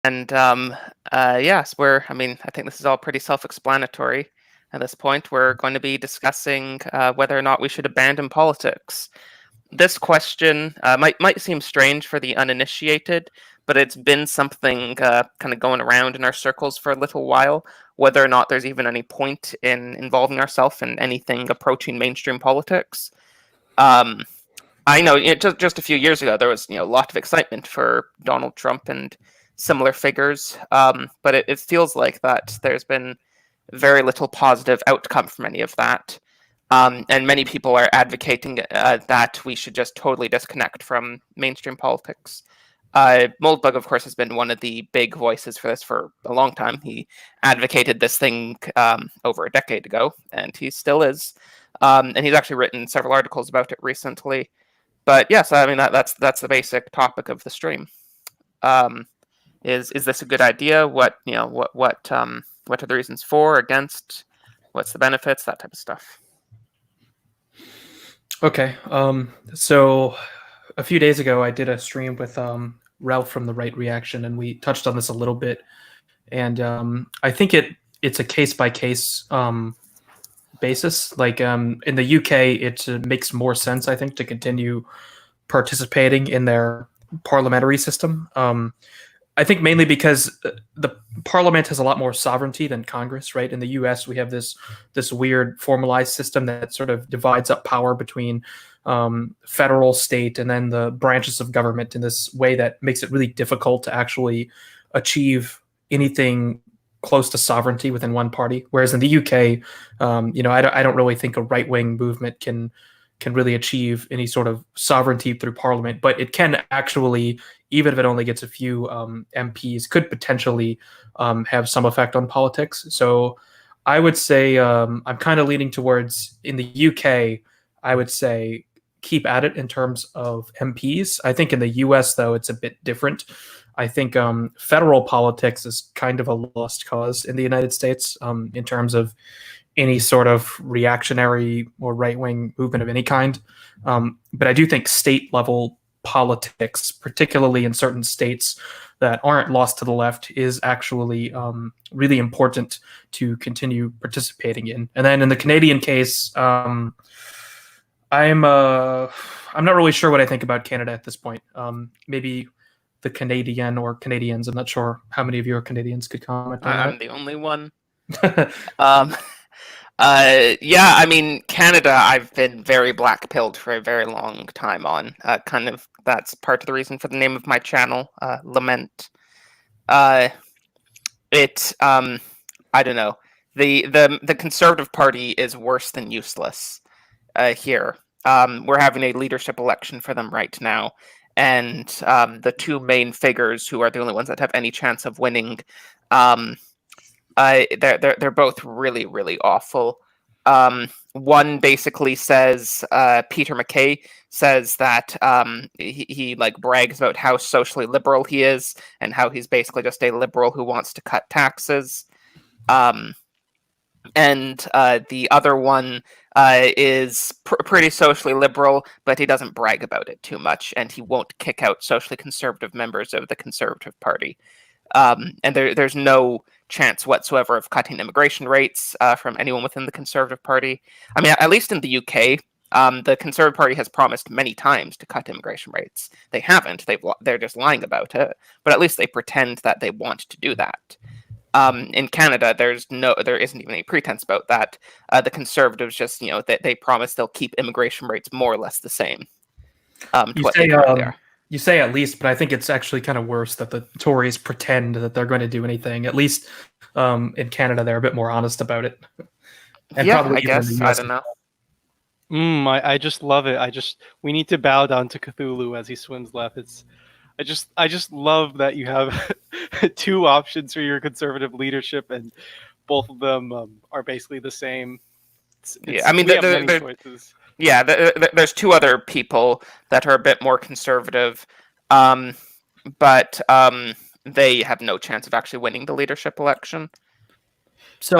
And yes, I think this is all pretty self-explanatory at this point. We're going to be discussing whether or not we should abandon politics. This question might seem strange for the uninitiated, but it's been something kind of going around in our circles for a little while, whether or not there's even any point in involving ourselves in anything approaching mainstream politics. I know just a few years ago there was a lot of excitement for Donald Trump and similar figures, but it feels like that there's been very little positive outcome from any of that. And many people are advocating that we should just totally disconnect from mainstream politics. Moldbug, of course, has been one of the big voices for this for a long time. He advocated this thing over a decade ago, and he still is. And he's actually written several articles about it recently. But yes, I mean that's the basic topic of the stream. Is this a good idea? What are the reasons for, against? What's the benefits? That type of stuff. Okay. So a few days ago, I did a stream with Ralph from The Right Reaction, and we touched on this a little bit. And I think it's a case by case basis. Like in the UK, it makes more sense, I think, to continue participating in their parliamentary system. I think mainly because the parliament has a lot more sovereignty than Congress, right? In the US, we have this weird formalized system that sort of divides up power between federal, state, and then the branches of government in this way that makes it really difficult to actually achieve anything close to sovereignty within one party. Whereas in the UK, I don't really think a right-wing movement can really achieve any sort of sovereignty through parliament, but it can actually, even if it only gets a few MPs, could potentially have some effect on politics. So I would say I'm kind of leaning towards, in the UK, I would say keep at it in terms of MPs. I think in the US, though, it's a bit different. I think federal politics is kind of a lost cause in the United States in terms of any sort of reactionary or right-wing movement of any kind. But I do think state-level politics, particularly in certain states that aren't lost to the left, is actually really important to continue participating in. And then in the Canadian case, I'm not really sure what I think about Canada at this point. Maybe the Canadian or Canadians. I'm not sure how many of you are Canadians could comment on that. I'm the only one. Yeah, I mean, Canada, I've been very black-pilled for a very long time on. That's part of the reason for the name of my channel, Lament. I don't know. The Conservative Party is worse than useless here. We're having a leadership election for them right now, and the two main figures who are the only ones that have any chance of winning, they're both really, really awful. One basically says, Peter MacKay says that he like brags about how socially liberal he is and how he's basically just a liberal who wants to cut taxes. And the other one is pretty socially liberal, but he doesn't brag about it too much, and he won't kick out socially conservative members of the Conservative Party. And there's no chance whatsoever of cutting immigration rates from anyone within the Conservative Party. I mean, at least in the UK, the Conservative Party has promised many times to cut immigration rates. They haven't. They're just lying about it. But at least they pretend that they want to do that. In Canada, there isn't even any pretense about that. The Conservatives just, they promise they'll keep immigration rates more or less the same to what they currently are. You say at least, but I think it's actually kind of worse that the Tories pretend that they're going to do anything. At least in Canada, they're a bit more honest about it. And yeah, I guess. I don't know. I just love it. We need to bow down to Cthulhu as he swims left. I just love that you have two options for your conservative leadership, and both of them are basically the same. Yeah, I mean, choices. Yeah, there's two other people that are a bit more conservative, but they have no chance of actually winning the leadership election. So,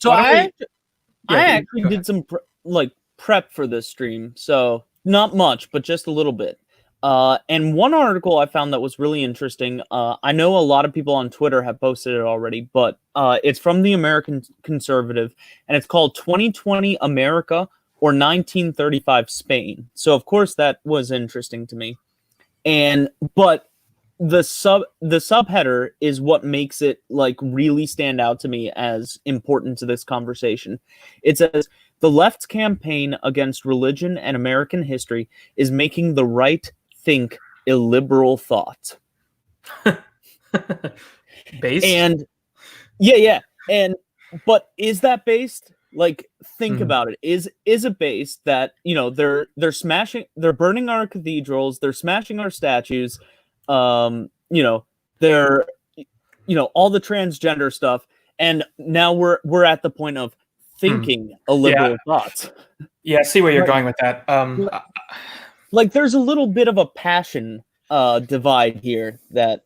I actually did some prep for this stream. So not much, but just a little bit. And one article I found that was really interesting. I know a lot of people on Twitter have posted it already, but it's from the American Conservative, and it's called 2020 America or 1935 Spain. So of course that was interesting to me. But the subheader is what makes it like really stand out to me as important to this conversation. It says the left's campaign against religion and American history is making the right think illiberal thought. Based? And yeah. But is that based? Like, think about it. Is it based that, you know, they're burning our cathedrals, they're smashing our statues, you know, they're, you know, all the transgender stuff, and now we're at the point of thinking illiberal thoughts. Yeah, I see where you're going with that. Like, there's a little bit of a passion divide here that.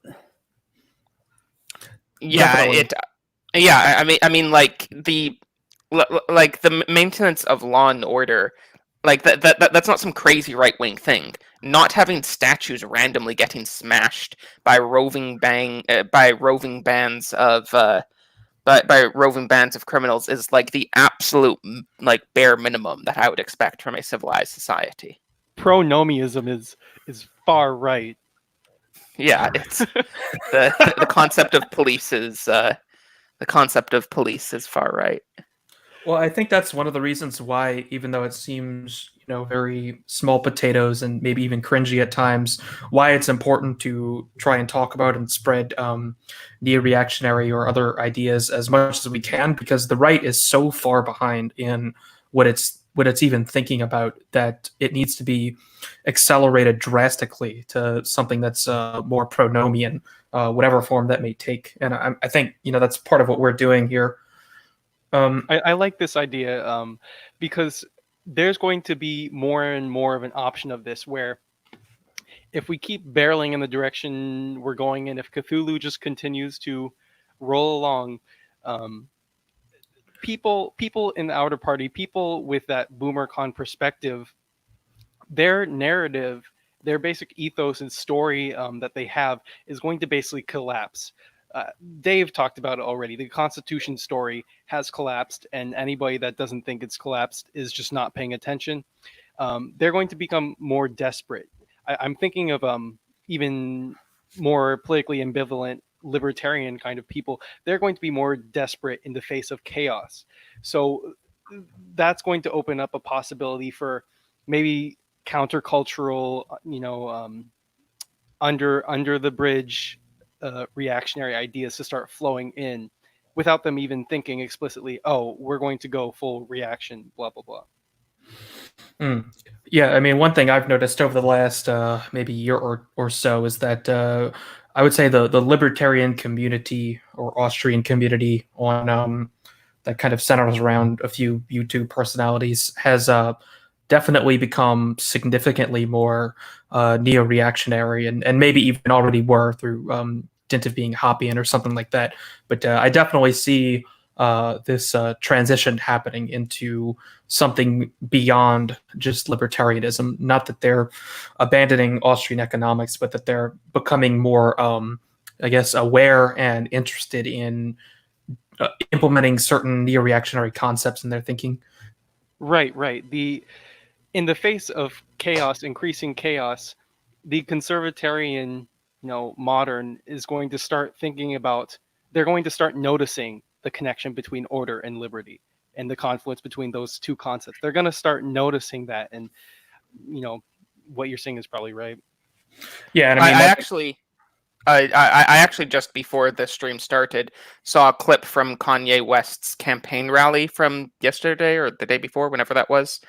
Yeah, I mean, like the maintenance of law and order, like that's not some crazy right wing thing. Not having statues randomly getting smashed by roving bands of criminals is like the absolute like bare minimum that I would expect from a civilized society. Pronomiism is far right. Yeah, it's the concept of police is far right. Well, I think that's one of the reasons why, even though it seems, you know, very small potatoes and maybe even cringy at times, why it's important to try and talk about and spread neo-reactionary or other ideas as much as we can, because the right is so far behind in what it's even thinking about that it needs to be accelerated drastically to something that's more pronomian, whatever form that may take. And I think, you know, that's part of what we're doing here. I like this idea because there's going to be more and more of an option of this, where if we keep barreling in the direction we're going in, if Cthulhu just continues to roll along, people in the outer party, people with that boomer-con perspective, their narrative, their basic ethos and story that they have is going to basically collapse. Dave talked about it already. The Constitution story has collapsed, and anybody that doesn't think it's collapsed is just not paying attention. They're going to become more desperate. I'm thinking of even more politically ambivalent libertarian kind of people. They're going to be more desperate in the face of chaos. So that's going to open up a possibility for maybe countercultural, you know, under the bridge reactionary ideas to start flowing in without them even thinking explicitly, oh, we're going to go full reaction, blah, blah, blah. Yeah, I mean, one thing I've noticed over the last maybe year or so is that I would say the libertarian community or Austrian community on that kind of centers around a few YouTube personalities has definitely become significantly more neo-reactionary and maybe even already were through dint of being Hoppian or something like that. But I definitely see this transition happening into something beyond just libertarianism. Not that they're abandoning Austrian economics, but that they're becoming more, I guess, aware and interested in implementing certain neo-reactionary concepts in their thinking. Right. In the face of chaos, increasing chaos, the conservatarian, you know, modern is going to start thinking about, they're going to start noticing the connection between order and liberty and the confluence between those two concepts. They're going to start noticing that. And, you know, what you're saying is probably right. Yeah. And I actually just before the stream started saw a clip from Kanye West's campaign rally from yesterday or the day before, whenever that was.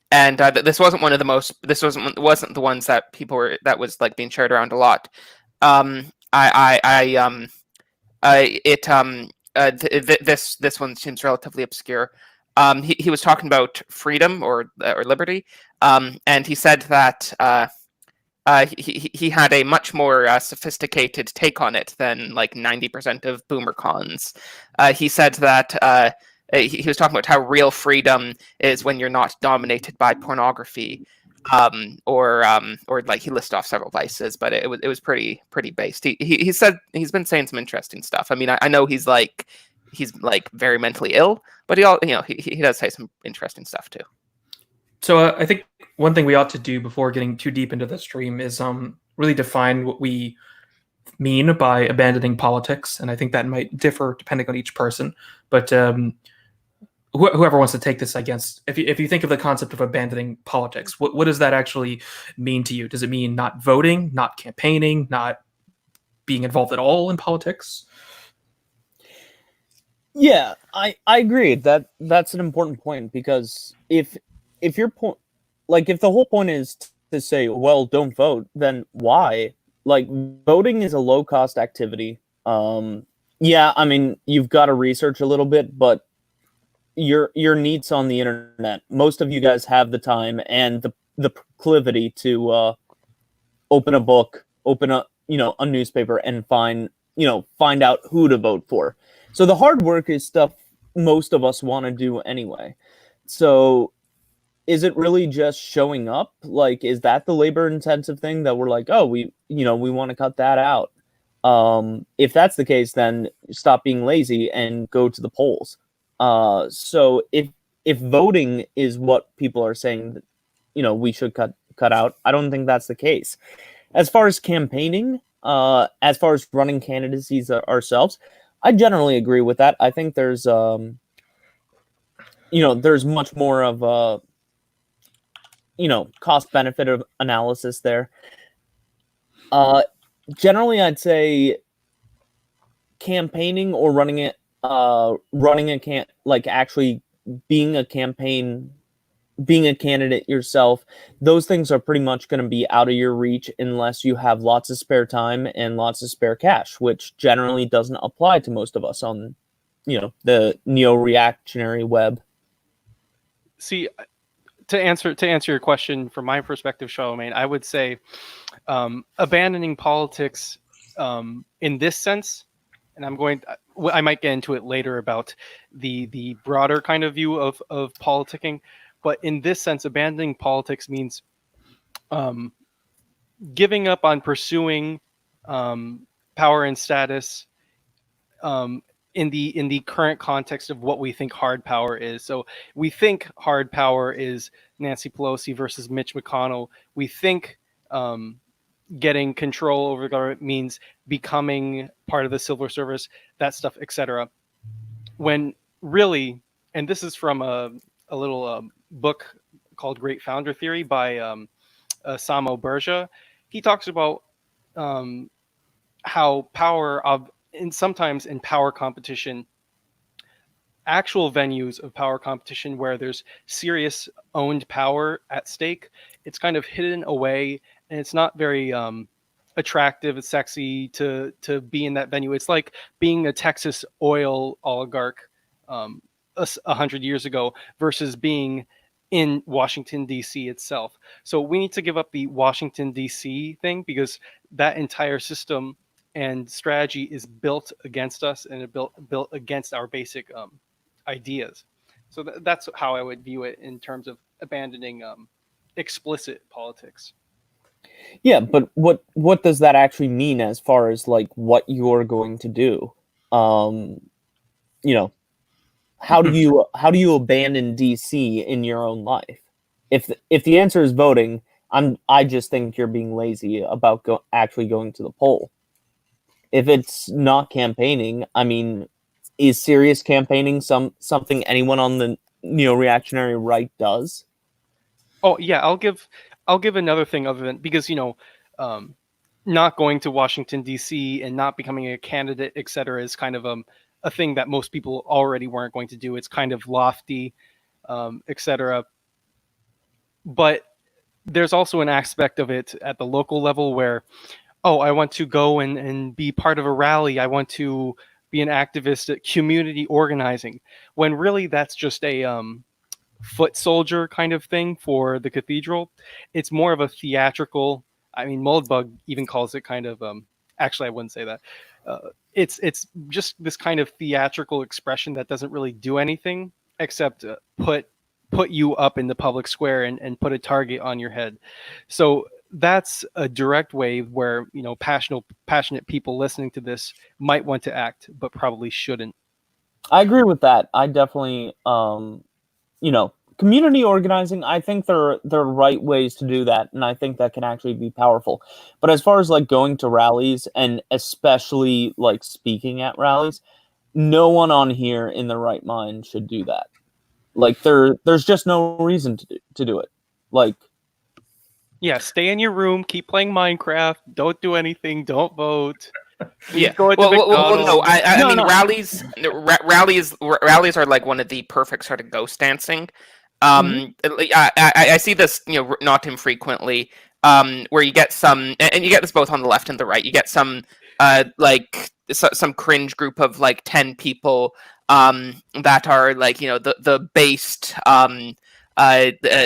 And this wasn't one of the most. This wasn't the ones that people were that was like being shared around a lot. This one seems relatively obscure. He was talking about freedom or liberty, and he said that he had a much more sophisticated take on it than like 90% of boomer cons. He said that he was talking about how real freedom is when you're not dominated by pornography. or like he listed off several vices, but it was pretty based. He said he's been saying some interesting stuff. I mean, I know he's like very mentally ill, but he does say some interesting stuff too. So I think one thing we ought to do before getting too deep into the stream is really define what we mean by abandoning politics, and I think that might differ depending on each person. But whoever wants to take this, I guess, if you think of the concept of abandoning politics, what does that actually mean to you? Does it mean not voting, not campaigning, not being involved at all in politics? Yeah, I agree. That's an important point, because if your point, like, if the whole point is to say, well, don't vote, then why? Like, voting is a low cost activity. Yeah, I mean, you've got to research a little bit, but your needs on the internet. Most of you guys have the time and the proclivity to open a book, open a newspaper, and find out who to vote for. So the hard work is stuff most of us want to do anyway. So is it really just showing up? Like, is that the labor intensive thing that we're like, oh, we want to cut that out? If that's the case, then stop being lazy and go to the polls. So if voting is what people are saying that, we should cut out, I don't think that's the case. As far as campaigning, as far as running candidacies ourselves, I generally agree with that. I think there's there's much more of a cost benefit of analysis there. Generally, I'd say campaigning or running actually being a candidate yourself, those things are pretty much going to be out of your reach unless you have lots of spare time and lots of spare cash, which generally doesn't apply to most of us on the neo-reactionary web. See, to answer your question from my perspective, Charlemagne, I would say abandoning politics in this sense, and I might get into it later about the broader kind of view of politicking, but in this sense, abandoning politics means giving up on pursuing power and status in the current context of what we think hard power is. So we think hard power is Nancy Pelosi versus Mitch McConnell. We think getting control over the government means becoming part of the civil service, that stuff, etc. When really, and this is from a little book called Great Founder Theory by Samo Berja. He talks about how power sometimes in power competition, actual venues of power competition where there's serious owned power at stake, it's kind of hidden away and it's not very attractive, it's sexy to be in that venue. It's like being a Texas oil oligarch 100 years ago versus being in Washington, D.C. itself. So we need to give up the Washington, D.C. thing, because that entire system and strategy is built against us and built against our basic ideas. So that's how I would view it in terms of abandoning explicit politics. Yeah, but what does that actually mean as far as like what you're going to do? How do you abandon DC in your own life? If the answer is voting, I just think you're being lazy about actually going to the poll. If it's not campaigning, I mean, is serious campaigning something anyone on the neo-reactionary right does? Oh yeah, I'll give another thing other than, because not going to Washington D.C. and not becoming a candidate, etc., is kind of a thing that most people already weren't going to do. It's kind of lofty, etc. But there's also an aspect of it at the local level where, oh, I want to go and be part of a rally. I want to be an activist at community organizing, when really that's just a foot soldier kind of thing for the cathedral. It's more of a theatrical, I mean, Moldbug even calls it kind of, actually I wouldn't say that. It's just this kind of theatrical expression that doesn't really do anything except put put you up in the public square and put a target on your head. So that's a direct way where, you know, passionate people listening to this might want to act, but probably shouldn't. I agree with that. I definitely, you know, community organizing, I think there are right ways to do that, and I think that can actually be powerful. But as far as like going to rallies and especially like speaking at rallies, no one on here in their right mind should do that. Like there's just no reason to do it. Like, yeah, stay in your room, keep playing Minecraft, don't do anything, don't vote. Yeah. Go to Well, McDonald's. no. I No, mean, no. rallies are like one of the perfect sort of ghost dancing. I see this, you know, not infrequently, where you get some, and you get this both on the left and the right. You get some, like some cringe group of like 10 people, that are like, you know, the based, that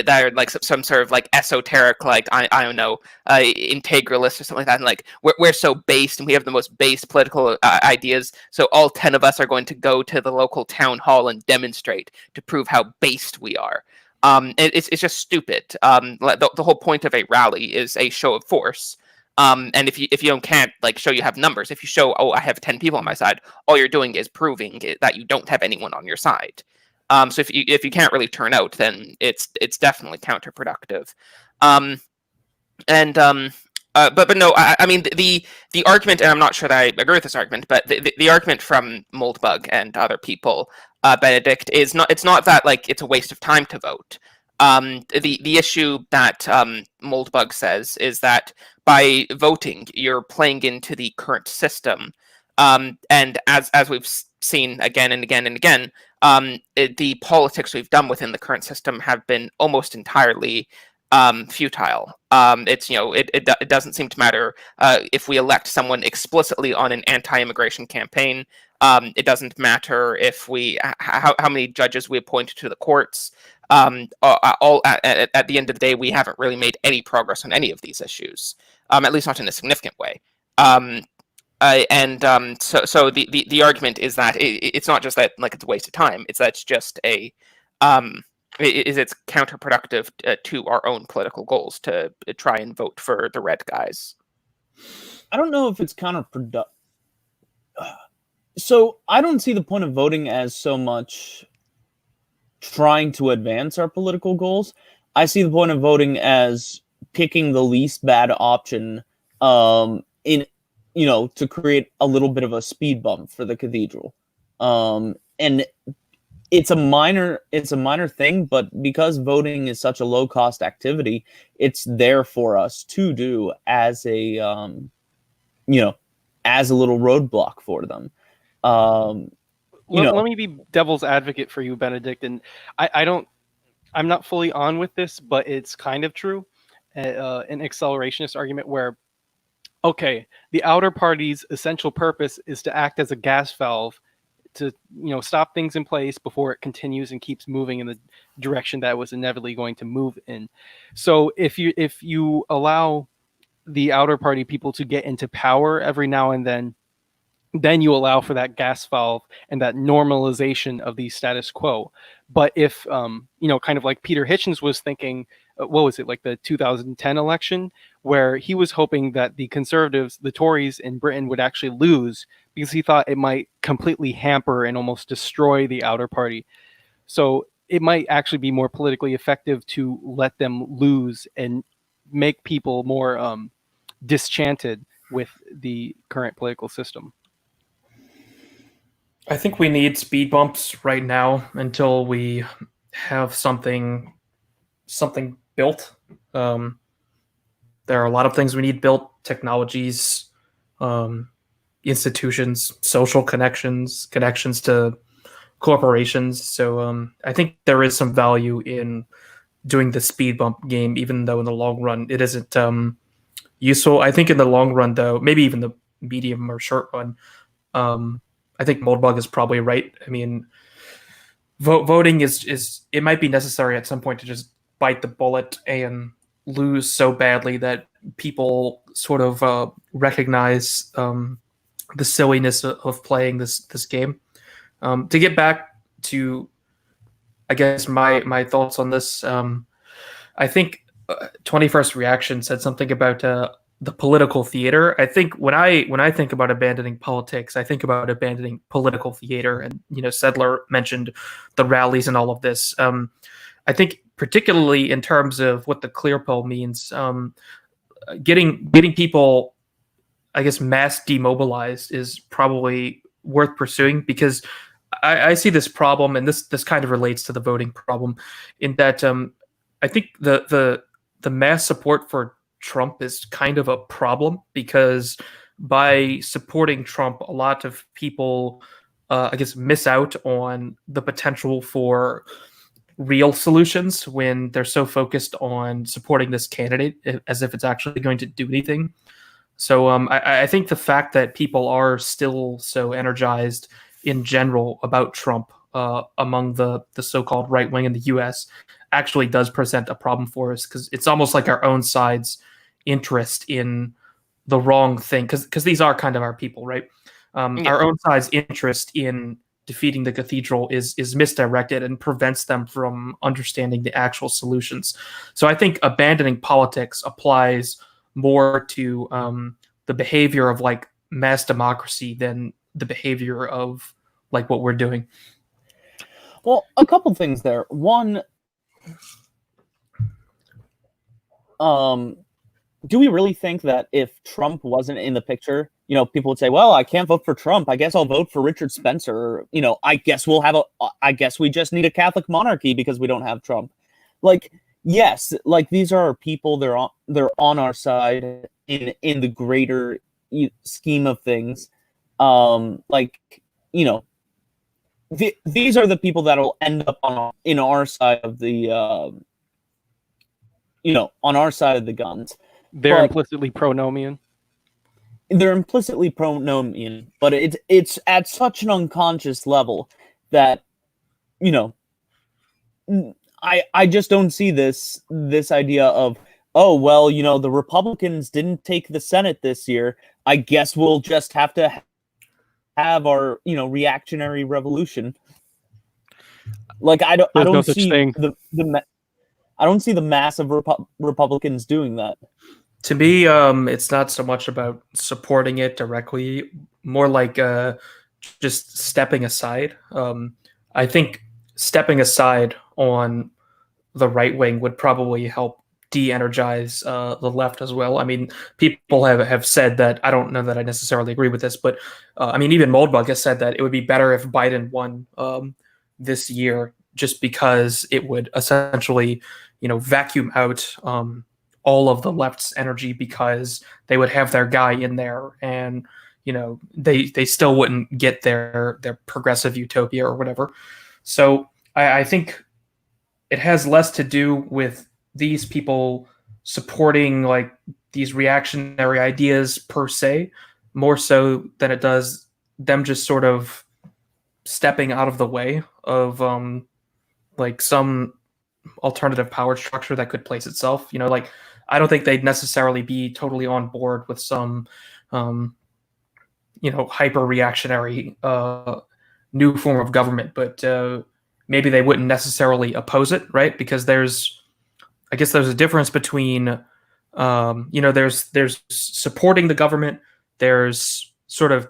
are like some sort of like esoteric, like I don't know, integralist or something like that. And like we're so based, and we have the most based political ideas. So all 10 of us are going to go to the local town hall and demonstrate to prove how based we are. It's just stupid. The whole point of a rally is a show of force. And if you can't like show you have numbers, if you show, oh, I have 10 people on my side, all you're doing is proving that you don't have anyone on your side. So if you can't really turn out, then it's definitely counterproductive. But no, I mean the argument, and I'm not sure that I agree with this argument, but the argument from Moldbug and other people, Benedict, is it's not that like it's a waste of time to vote. The issue that Moldbug says is that by voting, you're playing into the current system, and as we've seen again and again and again, the politics we've done within the current system have been almost entirely futile. It's, you know, it doesn't seem to matter if we elect someone explicitly on an anti-immigration campaign. It doesn't matter if we how many judges we appoint to the courts. All at the end of the day, we haven't really made any progress on any of these issues, at least not in a significant way. So the argument is that it's not just that like it's a waste of time. It's that it's just a it's counterproductive to our own political goals to try and vote for the red guys. I don't know if it's counterproductive. So I don't see the point of voting as so much trying to advance our political goals. I see the point of voting as picking the least bad option, in, you know, to create a little bit of a speed bump for the cathedral. And it's a minor thing, but because voting is such a low cost activity, it's there for us to do as a, you know, as a little roadblock for them. Let me be devil's advocate for you, Benedict, and I'm not fully on with this, but it's kind of true. An accelerationist argument where, okay, the outer party's essential purpose is to act as a gas valve to, you know, stop things in place before it continues and keeps moving in the direction that it was inevitably going to move in. So if you allow the outer party people to get into power every now and then you allow for that gas valve and that normalization of the status quo. But if, you know, kind of like Peter Hitchens was thinking, what was it, like the 2010 election, where he was hoping that the Conservatives, the Tories in Britain, would actually lose because he thought it might completely hamper and almost destroy the outer party. So it might actually be more politically effective to let them lose and make people more disenchanted with the current political system. I think we need speed bumps right now until we have something built. There are a lot of things we need built: technologies, institutions, social connections to corporations. So I think there is some value in doing the speed bump game, even though in the long run it isn't useful. I think in the long run, though, maybe even the medium or short run, I think Moldbug is probably right. I mean, voting is it might be necessary at some point to just bite the bullet and lose so badly that people sort of recognize the silliness of playing this game. To get back to, I guess my thoughts on this. I think 21st Reaction said something about the political theater. I think when I think about abandoning politics, I think about abandoning political theater. And Sedler mentioned the rallies and all of this. I think particularly in terms of what the clear pill means, getting people, I guess, mass demobilized is probably worth pursuing, because I see this problem, and this kind of relates to the voting problem, in that I think the mass support for Trump is kind of a problem, because by supporting Trump, a lot of people, I guess, miss out on the potential for real solutions when they're so focused on supporting this candidate as if it's actually going to do anything. So I think the fact that people are still so energized in general about Trump among the so-called right wing in the U.S. actually does present a problem for us, because it's almost like our own side's interest in the wrong thing, because these are kind of our people, right? Our own side's interest in defeating the cathedral is misdirected and prevents them from understanding the actual solutions. So I think abandoning politics applies more to the behavior of like mass democracy than the behavior of like what we're doing. Well, a couple things there. One, do we really think that if Trump wasn't in the picture, people would say, well, I can't vote for Trump, I guess I'll vote for Richard Spencer, or, I guess we just need a Catholic monarchy because we don't have Trump. Like, yes, like these are our people, they're on our side in the greater scheme of things. These are the people that will end up on our side of the on our side of the guns. They're implicitly pronomian. They're implicitly pronomian, but it's at such an unconscious level that I just don't see this idea of, oh well, the Republicans didn't take the Senate this year, I guess we'll just have to have our reactionary revolution. Like I don't no such see thing. I don't see the mass of Republicans doing that. To me, it's not so much about supporting it directly, more like just stepping aside. I think stepping aside on the right wing would probably help de-energize the left as well. I mean, people have said that, I don't know that I necessarily agree with this, but I mean, even Moldbug has said that it would be better if Biden won this year, just because it would essentially, vacuum out all of the left's energy, because they would have their guy in there, and they still wouldn't get their progressive utopia or whatever. So I think it has less to do with these people supporting like these reactionary ideas per se, more so than it does them just sort of stepping out of the way of like some alternative power structure that could place itself. Like I don't think they'd necessarily be totally on board with some hyper reactionary new form of government, but maybe they wouldn't necessarily oppose it, right? Because there's a difference between there's supporting the government, there's sort of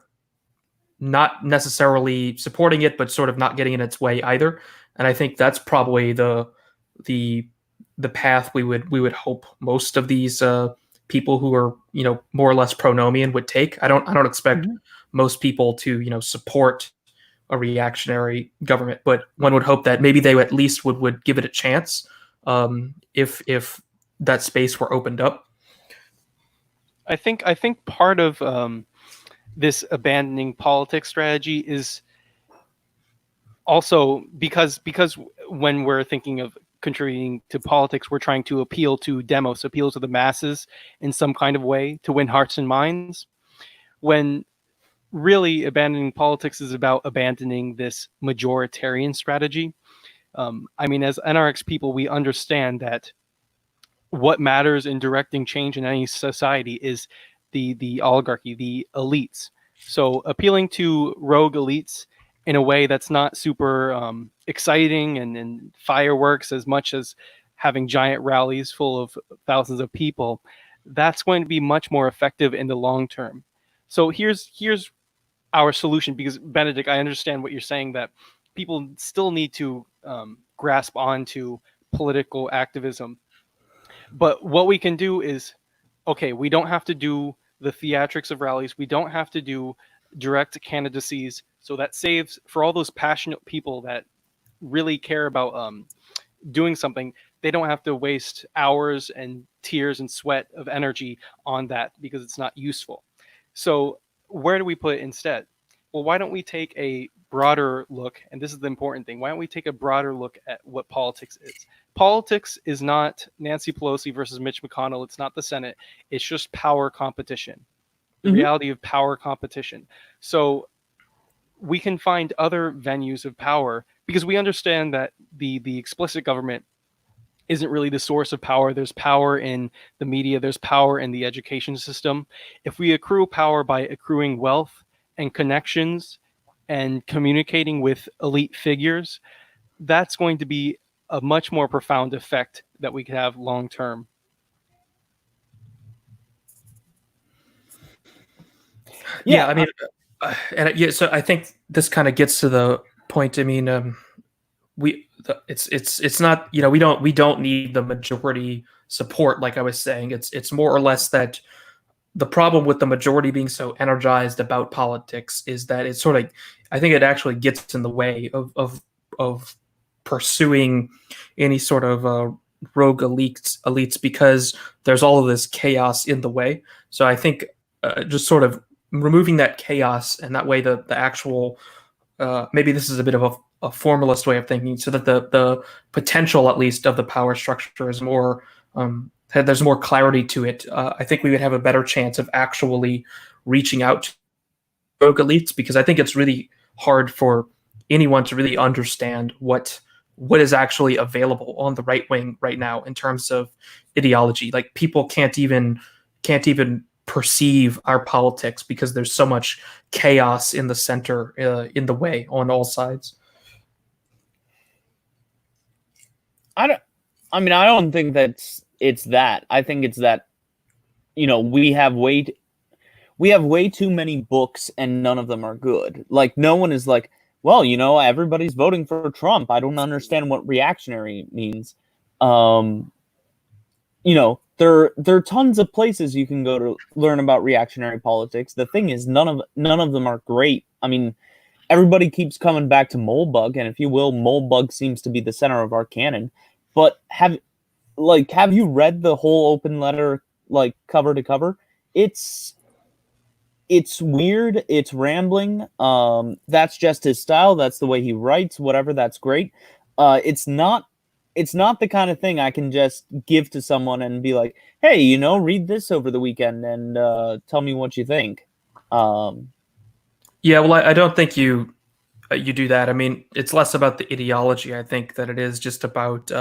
not necessarily supporting it, but sort of not getting in its way either. And I think that's probably the path we would hope most of these people who are more or less pronomian would take. I don't expect most people to support a reactionary government, but one would hope that maybe they at least would give it a chance if that space were opened up. I think part of this abandoning politics strategy is also because when we're thinking of contributing to politics, we're trying to appeal to demos, appeal to the masses in some kind of way to win hearts and minds, when really abandoning politics is about abandoning this majoritarian strategy. I mean, as NRX people, we understand that what matters in directing change in any society is the oligarchy, the elites. So appealing to rogue elites in a way that's not super exciting and fireworks as much as having giant rallies full of thousands of people, that's going to be much more effective in the long term. So here's our solution, because Benedict, I understand what you're saying, that people still need to grasp onto political activism. But what we can do is, okay, we don't have to do the theatrics of rallies. We don't have to do direct candidacies. So that saves, for all those passionate people that really care about doing something, they don't have to waste hours and tears and sweat of energy on that because it's not useful. So where do we put it instead? Well, why don't we take a broader look? And this is the important thing. Why don't we take a broader look at what politics is? Politics is not Nancy Pelosi versus Mitch McConnell. It's not the Senate. It's just power competition, the reality of power competition. So we can find other venues of power, because we understand that the explicit government isn't really the source of power. There's power in the media. There's power in the education system. If we accrue power by accruing wealth and connections and communicating with elite figures, that's going to be a much more profound effect that we could have long term. Yeah, I mean, so I think this kind of gets to the point. I mean, it's not, we don't need the majority support, like I was saying. It's more or less that the problem with the majority being so energized about politics is that it's sort of, I think it actually gets in the way of pursuing any sort of rogue elites, because there's all of this chaos in the way. So I think just sort of removing that chaos, and that way the actual maybe this is a bit of a formalist way of thinking, so that the potential, at least, of the power structure is more there's more clarity to it. I think we would have a better chance of actually reaching out to rogue elites, because I think it's really hard for anyone to really understand what is actually available on the right wing right now in terms of ideology. Like, people can't even perceive our politics because there's so much chaos in the center, in the way, on all sides. I don't think it's that. I think it's that, we have way too many books and none of them are good. Like, no one is like, well, everybody's voting for Trump. I don't understand what reactionary means. There are tons of places you can go to learn about reactionary politics. The thing is, none of them are great. I mean, everybody keeps coming back to Moldbug, and if you will, Moldbug seems to be the center of our canon. But have you read the whole open letter, like, cover to cover? It's weird. It's rambling. That's just his style. That's the way he writes. Whatever. That's great. It's not the kind of thing I can just give to someone and be like, hey, read this over the weekend and tell me what you think. Yeah, well, I don't think you do that. I mean, it's less about the ideology, I think, that it is just about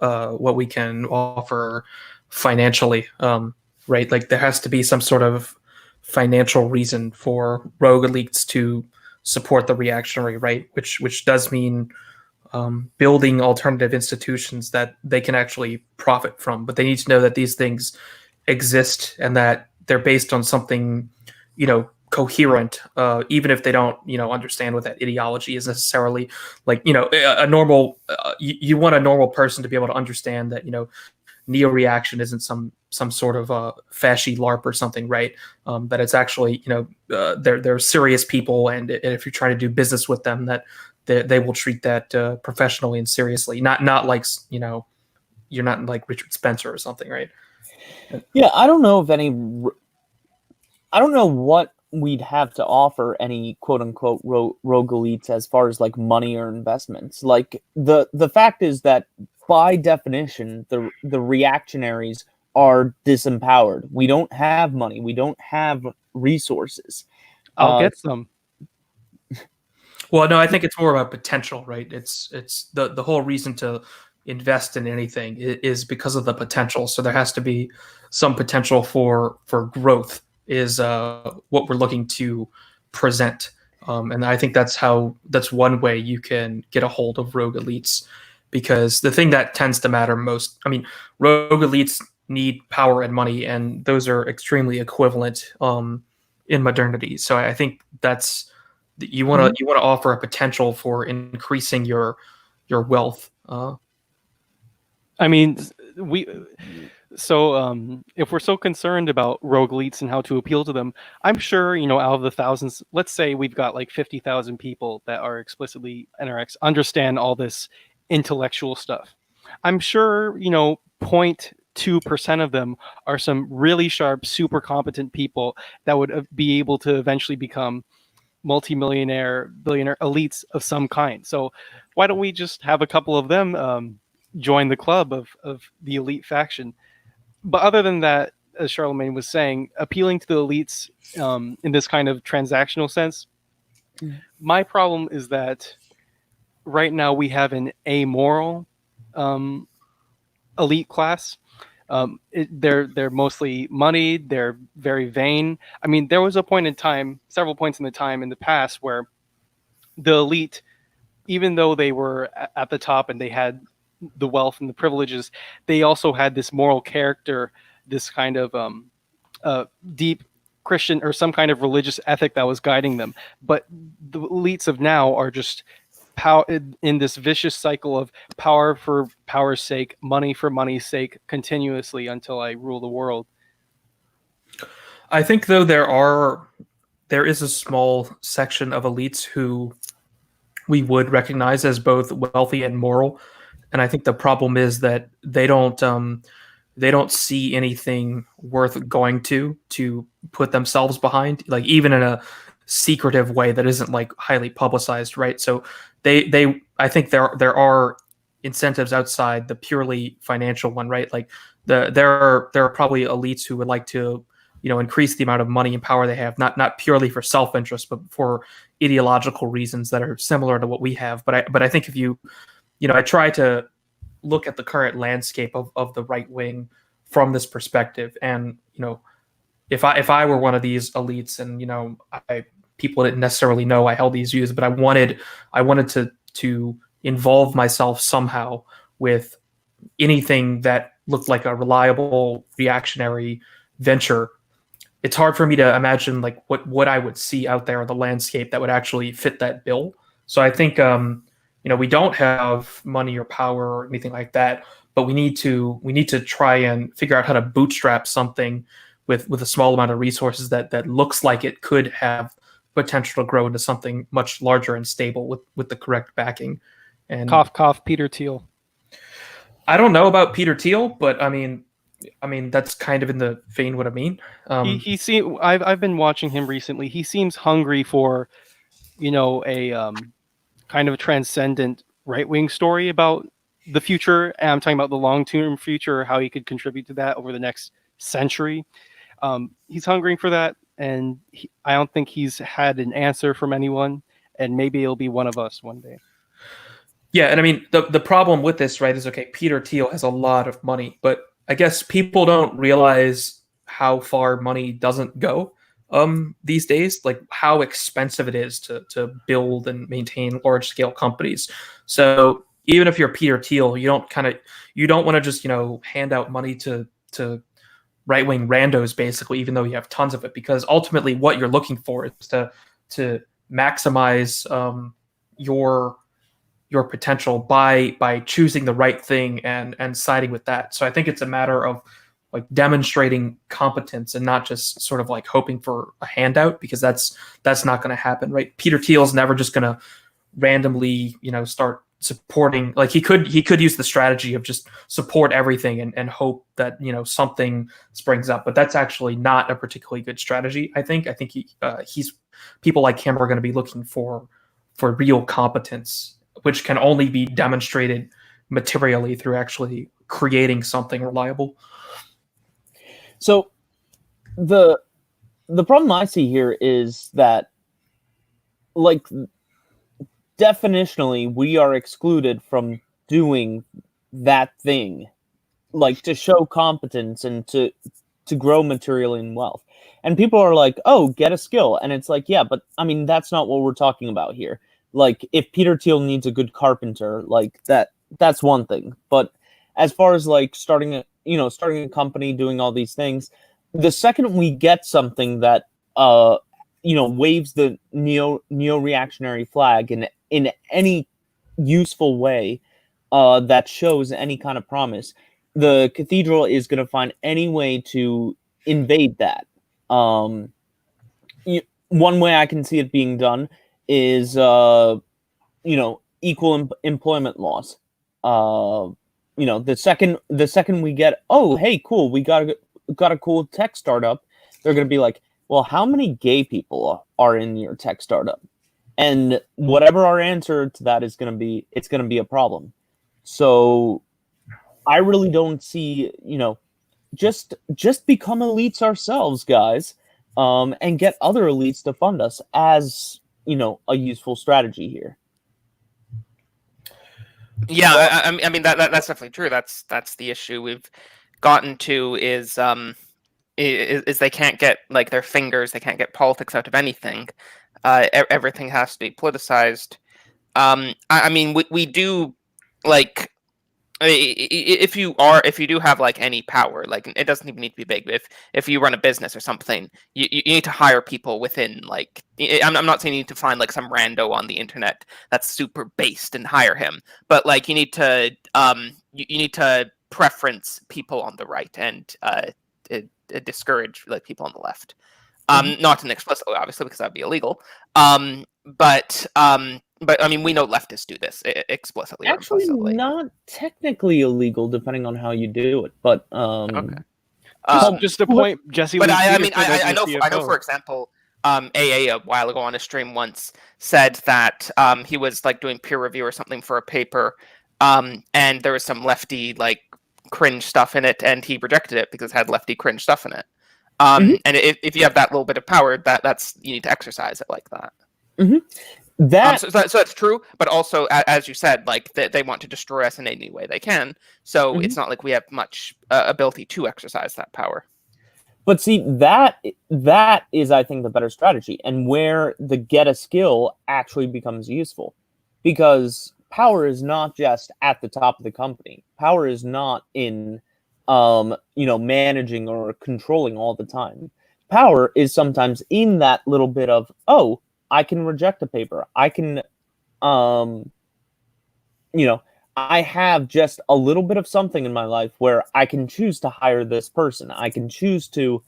what we can offer financially, right? Like, there has to be some sort of financial reason for rogue elites to support the reactionary right, which does mean building alternative institutions that they can actually profit from. But they need to know that these things exist and that they're based on something, coherent, even if they don't, understand what that ideology is necessarily. Like, a normal, you want a normal person to be able to understand that, neo-reaction isn't some sort of fashy LARP or something, right? That it's actually, they're serious people, and if you're trying to do business with them, that they will treat that professionally and seriously, not like, you're not like Richard Spencer or something, right? Yeah, I don't know what we'd have to offer any quote unquote rogue elites as far as like money or investments. Like, the fact is that by definition, the reactionaries are disempowered. We don't have money. We don't have resources. I'll get some. Well, no, I think it's more about potential, right? It's the whole reason to invest in anything is because of the potential. So there has to be some potential for growth, is what we're looking to present. And I think that's one way you can get a hold of rogue elites, because the thing that tends to matter most, I mean, rogue elites need power and money, and those are extremely equivalent in modernity. So I think that's you want to offer a potential for increasing your wealth. I mean, if we're so concerned about rogue elites and how to appeal to them, I'm sure, out of the thousands, let's say we've got like 50,000 people that are explicitly NRX, understand all this intellectual stuff. I'm sure, 0.2% of them are some really sharp, super competent people that would be able to eventually become multimillionaire, billionaire elites of some kind. So why don't we just have a couple of them join the club of the elite faction? But other than that, as Charlemagne was saying, appealing to the elites in this kind of transactional sense, my problem is that right now we have an amoral elite class. They're mostly moneyed. They're very vain. I mean, there was a point in time, several points in the past, where the elite, even though they were at the top and they had the wealth and the privileges, they also had this moral character, this kind of deep Christian or some kind of religious ethic that was guiding them. But the elites of now are just in this vicious cycle of power for power's sake, money for money's sake, continuously until I rule the world. I think, though, there is a small section of elites who we would recognize as both wealthy and moral, and I think the problem is that they don't see anything worth going to put themselves behind, like even in a secretive way that isn't like highly publicized, right? So I think there are incentives outside the purely financial one, right? Like there are probably elites who would like to increase the amount of money and power they have, not purely for self-interest, but for ideological reasons that are similar to what we have. But I think if I try to look at the current landscape of the right wing from this perspective, and if I were one of these elites, and people didn't necessarily know I held these views, but I wanted to involve myself somehow with anything that looked like a reliable reactionary venture. It's hard for me to imagine like what I would see out there in the landscape that would actually fit that bill. So I think we don't have money or power or anything like that, but we need to try and figure out how to bootstrap something with a small amount of resources that looks like it could have potential to grow into something much larger and stable with the correct backing. And cough, Peter Thiel. I don't know about Peter Thiel, but I mean that's kind of in the vein what I mean. I've been watching him recently. He seems hungry for, a kind of transcendent right-wing story about the future. And I'm talking about the long-term future, how he could contribute to that over the next century. He's hungering for that, and I don't think he's had an answer from anyone. And maybe he'll be one of us one day. Yeah, and I mean the problem with this, right, is okay, Peter Thiel has a lot of money, but I guess people don't realize how far money doesn't go these days, like how expensive it is to build and maintain large scale companies. So even if you're Peter Thiel, you don't want to just hand out money to right wing randos, basically, even though you have tons of it, because ultimately what you're looking for is to maximize your potential by choosing the right thing and siding with that. So I think it's a matter of like demonstrating competence and not just sort of like hoping for a handout, because that's not going to happen, right? Peter Thiel's never just going to randomly start supporting, like he could use the strategy of just support everything and hope that something springs up, but that's actually not a particularly good strategy. I think he's people like him are going to be looking for real competence, which can only be demonstrated materially through actually creating something reliable. So the problem I see here is that, like, definitionally we are excluded from doing that thing, like to show competence and to grow materially in wealth. And people are like, oh, get a skill. And it's like, yeah, but I mean, that's not what we're talking about here. Like, if Peter Thiel needs a good carpenter, like that's one thing. But as far as like starting a company, doing all these things, the second we get something that waves the neo-reactionary flag in any useful way that shows any kind of promise, the cathedral is going to find any way to invade that. One way I can see it being done is equal employment laws. The second we get, oh, hey, cool, we got a cool tech startup, they're going to be like, well, how many gay people are in your tech startup? And whatever our answer to that is going to be, it's going to be a problem. So I really don't see, just become elites ourselves, guys, and get other elites to fund us as, a useful strategy here. Yeah, I mean that's definitely true. That's the issue we've gotten to is they can't get like their fingers, they can't get politics out of anything. Everything has to be politicized. I mean, we do like if you do have like any power, like it doesn't even need to be big. If you run a business or something, you need to hire people within like I'm not saying you need to find like some rando on the internet that's super based and hire him, but like you need to you need to preference people on the right and discourage like people on the left. Not an explicit way, obviously, because that'd be illegal. But I mean, we know leftists do this explicitly. Actually, or implicitly. not technically illegal, depending on how you do it. But Okay. Just a point, Jesse. But Lee I mean, Peterson as I know, your I know, CFO. for example, AA a while ago on a stream once said that he was like doing peer review or something for a paper, and there was some lefty like cringe stuff in it, and he rejected it because it had lefty cringe stuff in it. And if you have that little bit of power, that's you need to exercise it like that. That so that's true, but also as you said, like they want to destroy us in any way they can. So it's not like we have much ability to exercise that power. But see, that is, I think, the better strategy, and where the get a skill actually becomes useful, because power is not just at the top of the company. Power is not in managing or controlling all the time. Power is sometimes in that little bit of, oh, I can reject a paper. I can, I have just a little bit of something in my life where I can choose to hire this person. I can choose to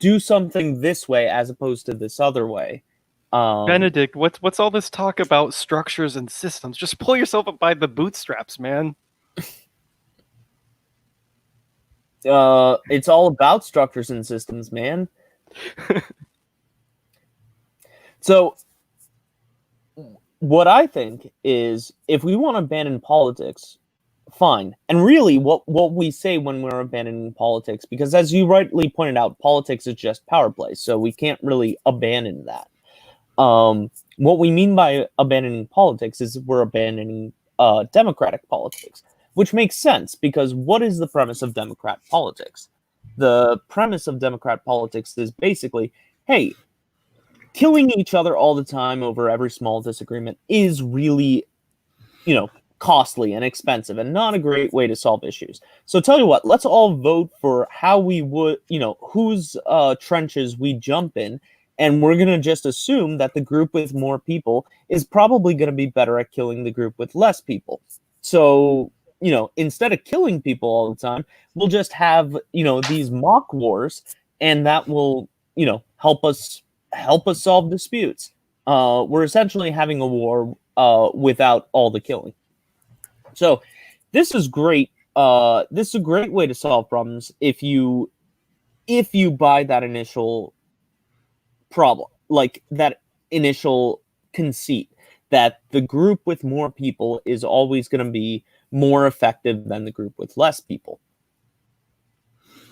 do something this way as opposed to this other way. Benedict, what's all this talk about structures and systems? Just pull yourself up by the bootstraps, man. It's all about structures and systems, man. So what I think is, if we want to abandon politics, fine. And really what we say when we're abandoning politics, because as you rightly pointed out, politics is just power play, so we can't really abandon that. What we mean by abandoning politics is we're abandoning democratic politics, which makes sense, because what is the premise of democrat politics? The premise of democrat politics is basically, hey, killing each other all the time over every small disagreement is really, costly and expensive and not a great way to solve issues. So tell you what, let's all vote for how we would, whose trenches we jump in, and we're going to just assume that the group with more people is probably going to be better at killing the group with less people. So, instead of killing people all the time, we'll just have, these mock wars, and that will, help us solve disputes. We're essentially having a war without all the killing. So this is great. This is a great way to solve problems if you buy that initial problem, like that initial conceit that the group with more people is always going to be more effective than the group with less people.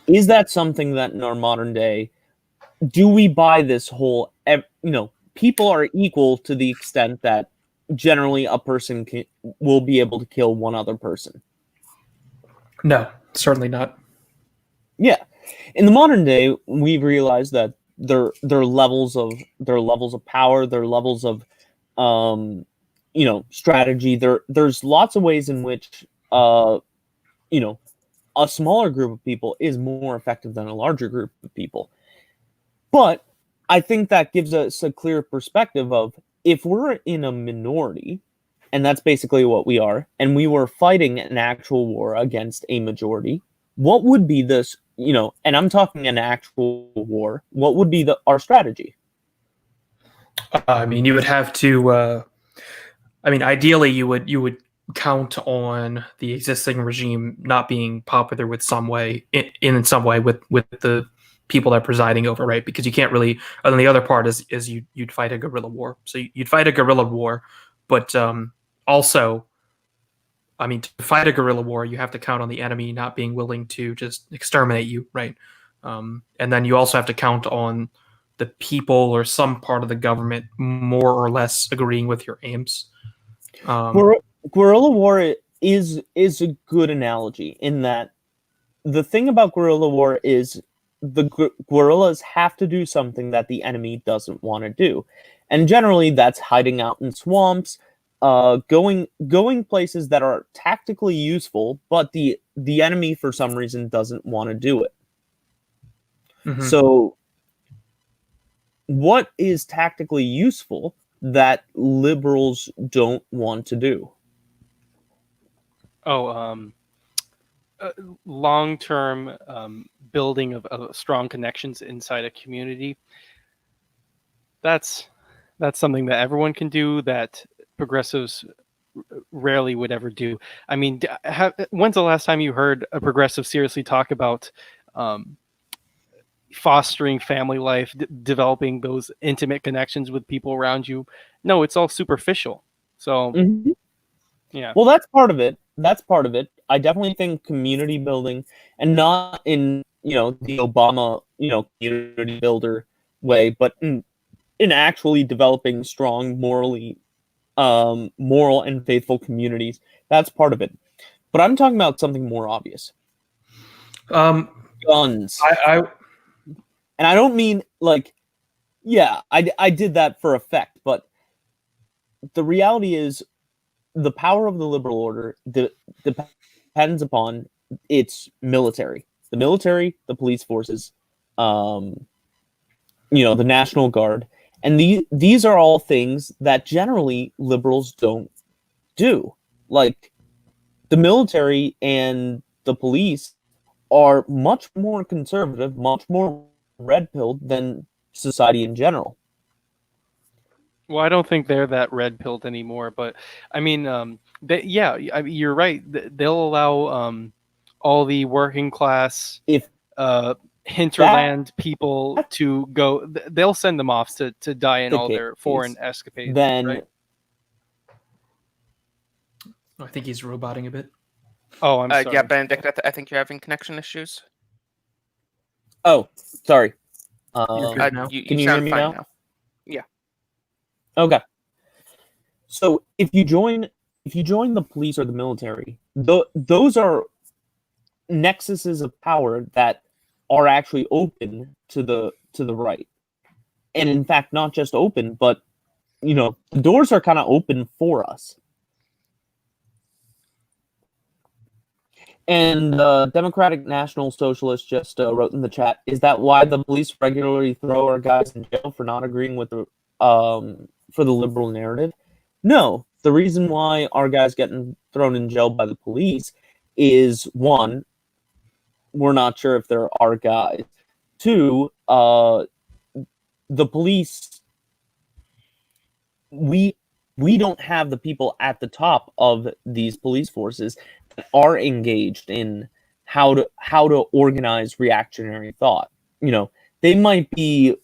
Is that something that in our modern day, do we buy this whole, people are equal to the extent that generally a person will be able to kill one other person? No, certainly not. Yeah. In the modern day, we've realized that there are levels of power, there are levels of strategy. There's lots of ways in which a smaller group of people is more effective than a larger group of people. But I think that gives us a clear perspective of, if we're in a minority, and that's basically what we are, and we were fighting an actual war against a majority, what would be this, and I'm talking an actual war, what would be our strategy? I mean, you would have to, ideally you would count on the existing regime not being popular with some way in some way with the people that are presiding over, right? Because you can't really. And then the other part is you'd fight a guerrilla war. So you'd fight a guerrilla war, but also, I mean, to fight a guerrilla war, you have to count on the enemy not being willing to just exterminate you, right? And then you also have to count on the people or some part of the government more or less agreeing with your aims. Guerrilla war is a good analogy, in that the thing about guerrilla war is the guerrillas have to do something that the enemy doesn't want to do. And generally that's hiding out in swamps, going places that are tactically useful, but the enemy for some reason doesn't want to do it. Mm-hmm. So what is tactically useful that liberals don't want to do? Long-term building of strong connections inside a community. That's something that everyone can do, that progressives rarely would ever do. I mean, when's the last time you heard a progressive seriously talk about fostering family life, developing those intimate connections with people around you? No, it's all superficial. So, yeah. Well, that's part of it. I definitely think community building, and not in the Obama community builder way, but in actually developing strong moral and faithful communities. That's part of it. But I'm talking about something more obvious. Guns. And I don't mean I did that for effect, but the reality is the power of the liberal order depends upon its military. The military, the police forces, the National Guard. And these are all things that generally liberals don't do. Like, the military and the police are much more conservative, much more red-pilled than society in general. Well, I don't think they're that red-pilled anymore, but I mean, you're right. They'll allow all the working class, hinterland people to go. They'll send them off to die in all their foreign escapades. Then, right? I think he's roboting a bit. Oh, I'm sorry. Yeah, Benedict, I think you're having connection issues. Oh, sorry. You're good now. Can you hear me now? Yeah. Okay. So if you join the police or the military, those are nexuses of power that are actually open to the right. And in fact, not just open, but the doors are kind of open for us. And Democratic National Socialist just wrote in the chat, is that why the police regularly throw our guys in jail for not agreeing with the for the liberal narrative? No. The reason why our guys getting thrown in jail by the police is, one, we're not sure if they're our guys. Two, the police, we don't have the people at the top of these police forces that are engaged in how to organize reactionary thought. They might be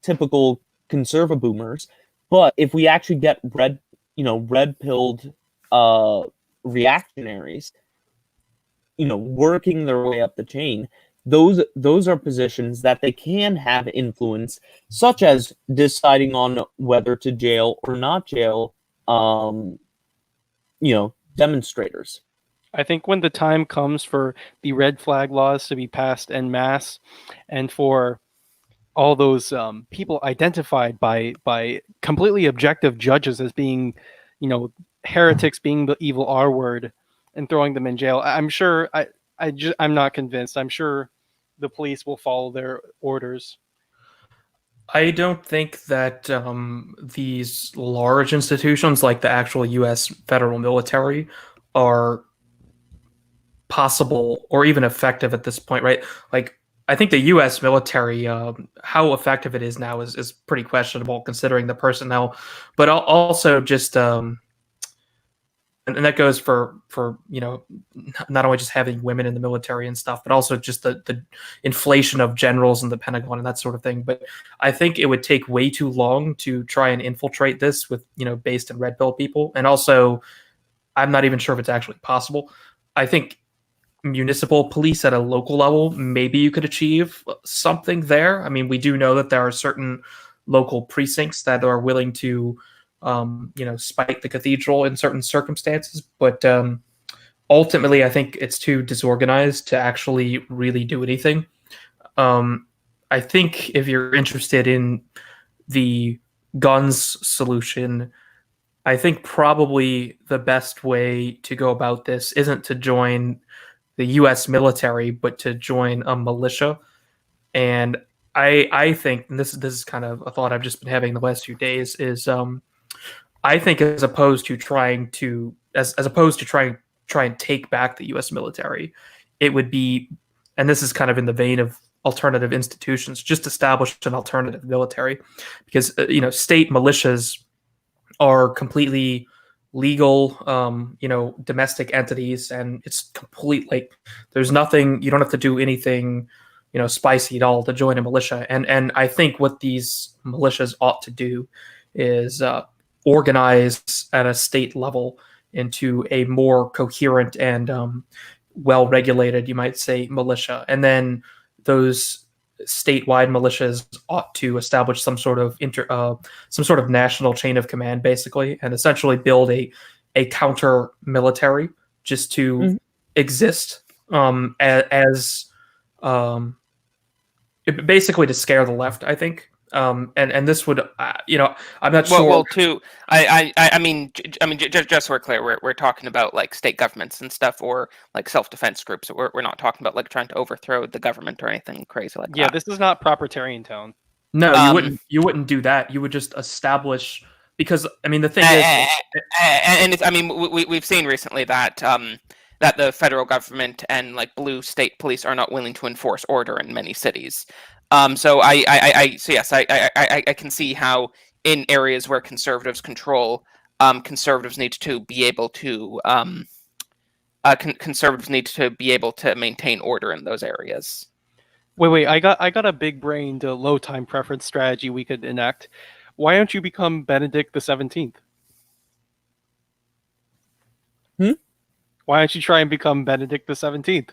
typical conserva boomers, but if we actually get red-pilled reactionaries working their way up the chain, those are positions that they can have influence, such as deciding on whether to jail or not jail demonstrators. I think when the time comes for the red flag laws to be passed en masse, and for all those people identified by completely objective judges as being, heretics, being the evil R word, and throwing them in jail, I'm sure I'm not convinced. I'm sure the police will follow their orders. I don't think that these large institutions like the actual U.S. federal military are possible or even effective at this point, right? Like, I think the U.S. military, how effective it is now is pretty questionable considering the personnel, but also just and that goes for not only just having women in the military and stuff, but also just the inflation of generals in the Pentagon and that sort of thing. But I think it would take way too long to try and infiltrate this with based in red pill people, and also I'm not even sure if it's actually possible. I think municipal police at a local level, maybe you could achieve something there. I mean, we do know that there are certain local precincts that are willing to spike the cathedral in certain circumstances, but ultimately I think it's too disorganized to actually really do anything. I think if you're interested in the guns solution, I think probably the best way to go about this isn't to join the U.S. military, but to join a militia. And I think, and this is kind of a thought I've just been having the last few days, is I think as opposed to trying to try and take back the U.S. military, it would be, and this is kind of in the vein of alternative institutions, just establish an alternative military, because state militias are completely legal, domestic entities, and it's complete, like, there's nothing, you don't have to do anything, spicy at all to join a militia. And I think what these militias ought to do is organize at a state level into a more coherent and well-regulated, you might say, militia. And then those statewide militias ought to establish some sort of national chain of command, basically, and essentially build a counter military just to exist as basically to scare the left, I think. And this would, I'm not sure. Well, too. I mean, just so we're clear, we're talking about like state governments and stuff, or like self-defense groups. We're not talking about like trying to overthrow the government or anything crazy like that. Yeah, this is not proprietarian town. No, you wouldn't do that. You would just establish, because I mean the thing is, and it's, I mean, we've seen recently that that the federal government and like blue state police are not willing to enforce order in many cities. So I can see how in areas where conservatives control, conservatives need to be able to maintain order in those areas. Wait, I got a big brained low time preference strategy we could enact. Why don't you become Benedict the 17th? Why don't you try and become Benedict the 17th?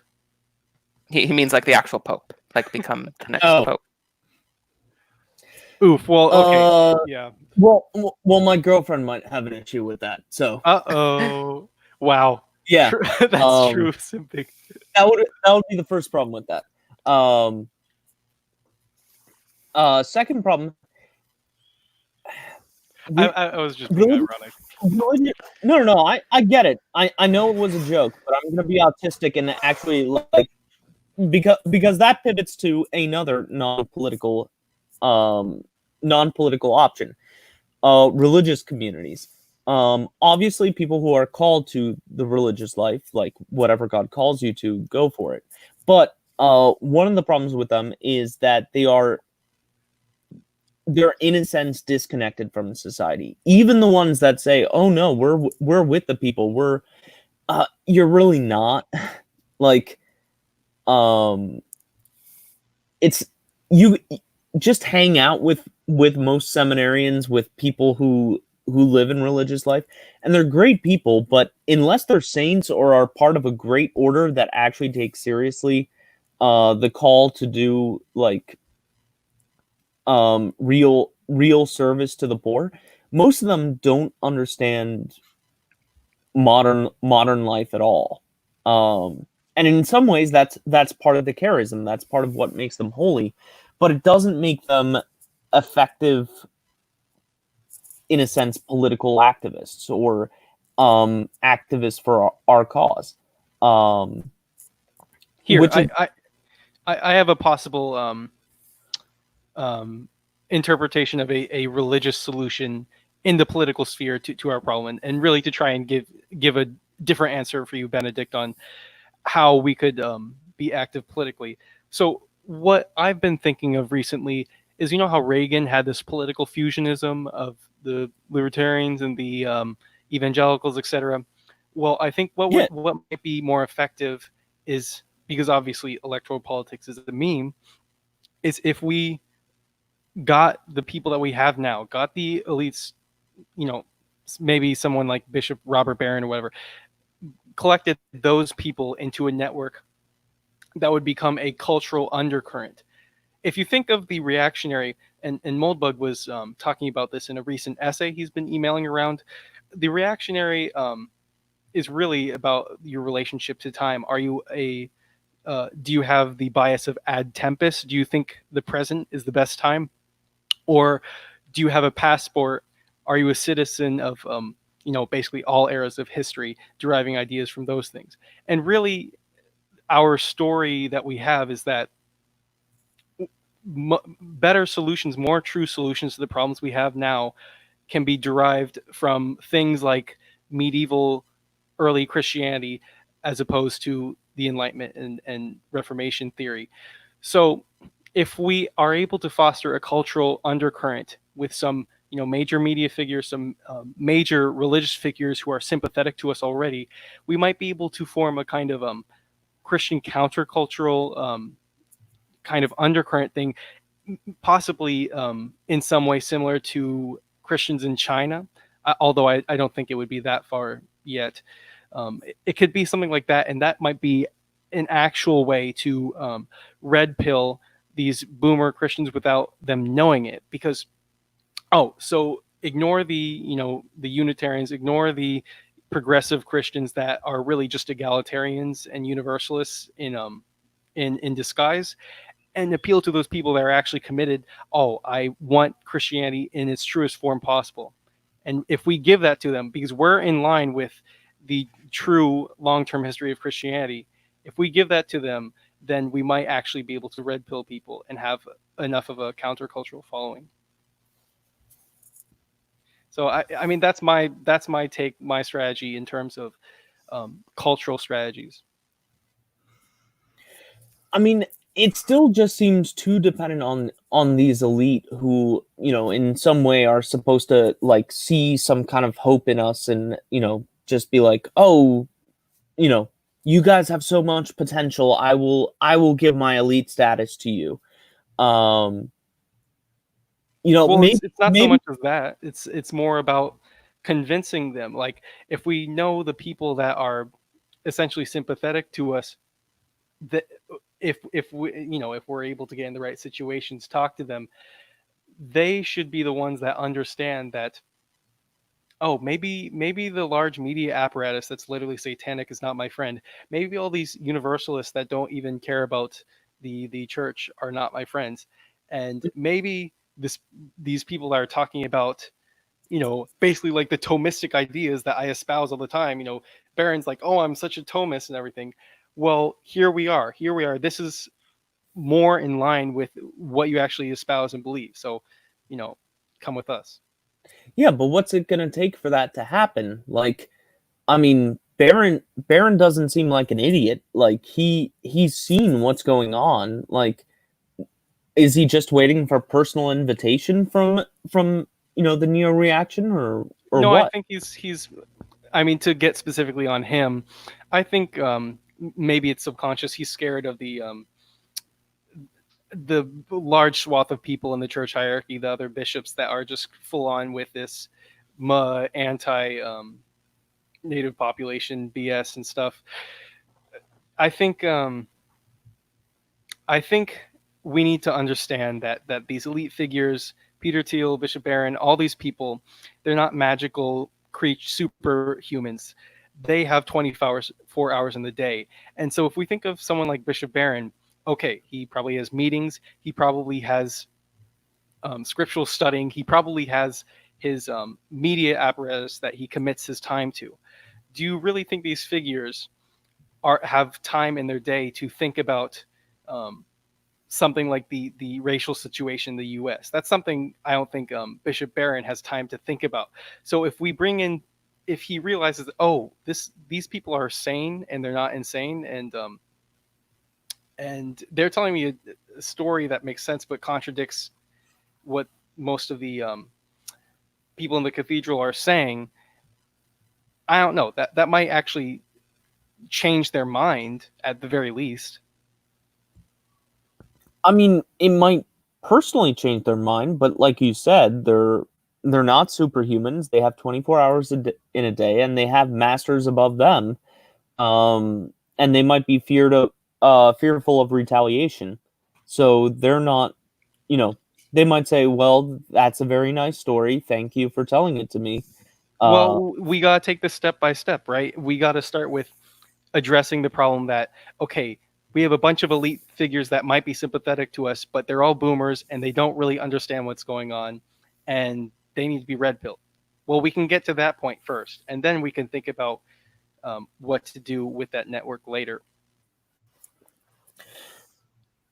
He means like the actual Pope, like become the next Pope. Oof. Well, okay. Yeah. Well, my girlfriend might have an issue with that. So. Wow. Yeah. That's true. Simping. That would be the first problem with that. Second problem. I was just being ironic. No. I get it. I know it was a joke, but I'm gonna be autistic and actually like because that pivots to another non-political option. Religious communities. Obviously people who are called to the religious life, like whatever God calls you to, go for it. But one of the problems with them is that they're in a sense disconnected from society. Even the ones that say, "Oh no, we're with the people," you're really not. Like, it's you just hang out with most seminarians, with people who live in religious life, and they're great people, but unless they're saints or are part of a great order that actually takes seriously the call to do like real service to the poor, most of them don't understand modern life at all. And in some ways, that's part of the charism. That's part of what makes them holy, but it doesn't make them effective, in a sense, political activists or activists for our cause. Here, which is, I have a possible interpretation of a religious solution in the political sphere to our problem, and really to try and give a different answer for you, Benedict, on how we could be active politically. So what I've been thinking of recently is, you know how Reagan had this political fusionism of the libertarians and the evangelicals, etc. Well, I think what might be more effective is, because obviously electoral politics is a meme, is if we got the people that we have now, got the elites, you know, maybe someone like Bishop Robert Barron or whatever, collected those people into a network that would become a cultural undercurrent. If you think of the reactionary, and Moldbug was talking about this in a recent essay he's been emailing around, the reactionary is really about your relationship to time. Are you do you have the bias of ad tempus? Do you think the present is the best time? Or do you have a passport? Are you a citizen of basically all eras of history, deriving ideas from those things? And really, our story that we have is that better solutions, more true solutions to the problems we have now, can be derived from things like medieval, early Christianity, as opposed to the Enlightenment and Reformation theory. So if we are able to foster a cultural undercurrent with some major media figures, some major religious figures who are sympathetic to us already, we might be able to form a kind of Christian countercultural kind of undercurrent thing, possibly in some way similar to Christians in China, although I don't think it would be that far yet. It could be something like that, and that might be an actual way to red pill these boomer Christians without them knowing it. Because so ignore the the Unitarians, ignore the progressive Christians that are really just egalitarians and universalists in disguise, and appeal to those people that are actually committed. I want Christianity in its truest form possible. And if we give that to them, because we're in line with the true long-term history of Christianity, if we give that to them, then we might actually be able to red pill people and have enough of a countercultural following. So I mean, that's my take, my strategy in terms of cultural strategies. I mean, it still just seems too dependent on these elite who, in some way are supposed to like see some kind of hope in us and, just be like, you guys have so much potential. I will give my elite status to you. Well, maybe, it's not so much of that. It's more about convincing them. Like, if we know the people that are essentially sympathetic to us, that if we're able to get in the right situations, talk to them, they should be the ones that understand that, maybe the large media apparatus that's literally satanic is not my friend. Maybe all these universalists that don't even care about the church are not my friends. And maybe these people that are talking about, basically like the Thomistic ideas that I espouse all the time. Barron's like, I'm such a Thomist and everything. Well, here we are. This is more in line with what you actually espouse and believe. So, come with us. Yeah, but what's it going to take for that to happen? Like, I mean, Barron doesn't seem like an idiot. Like, he's seen what's going on. Like, is he just waiting for personal invitation from the neo reaction or no, what? I think he's I mean, to get specifically on him, I think maybe it's subconscious. He's scared of the large swath of people in the church hierarchy, the other bishops that are just full on with this anti native population BS and stuff. I think we need to understand that these elite figures, Peter Thiel, Bishop Barron, all these people, they're not magical superhumans. they have 24 hours in the day. And so if we think of someone like Bishop Barron, okay, he probably has meetings, he probably has scriptural studying, he probably has his media apparatus that he commits his time to. Do you really think these figures have time in their day to think about something like the racial situation in the U.S.? That's something I don't think Bishop Barron has time to think about. So if we bring in, if he realizes, oh, these people are sane and they're not insane, and they're telling me a story that makes sense but contradicts what most of the people in the cathedral are saying, I don't know, that might actually change their mind at the very least. I mean, it might personally change their mind, but like you said, they're not superhumans. They have 24 hours in a day, and they have masters above them, and they might be fearful of retaliation. So they're not, they might say, "Well, that's a very nice story. Thank you for telling it to me." Well, we gotta take this step by step, right? We gotta start with addressing the problem that, okay, we have a bunch of elite figures that might be sympathetic to us, but they're all boomers and they don't really understand what's going on, and they need to be red pilled. Well, we can get to that point first, and then we can think about what to do with that network later.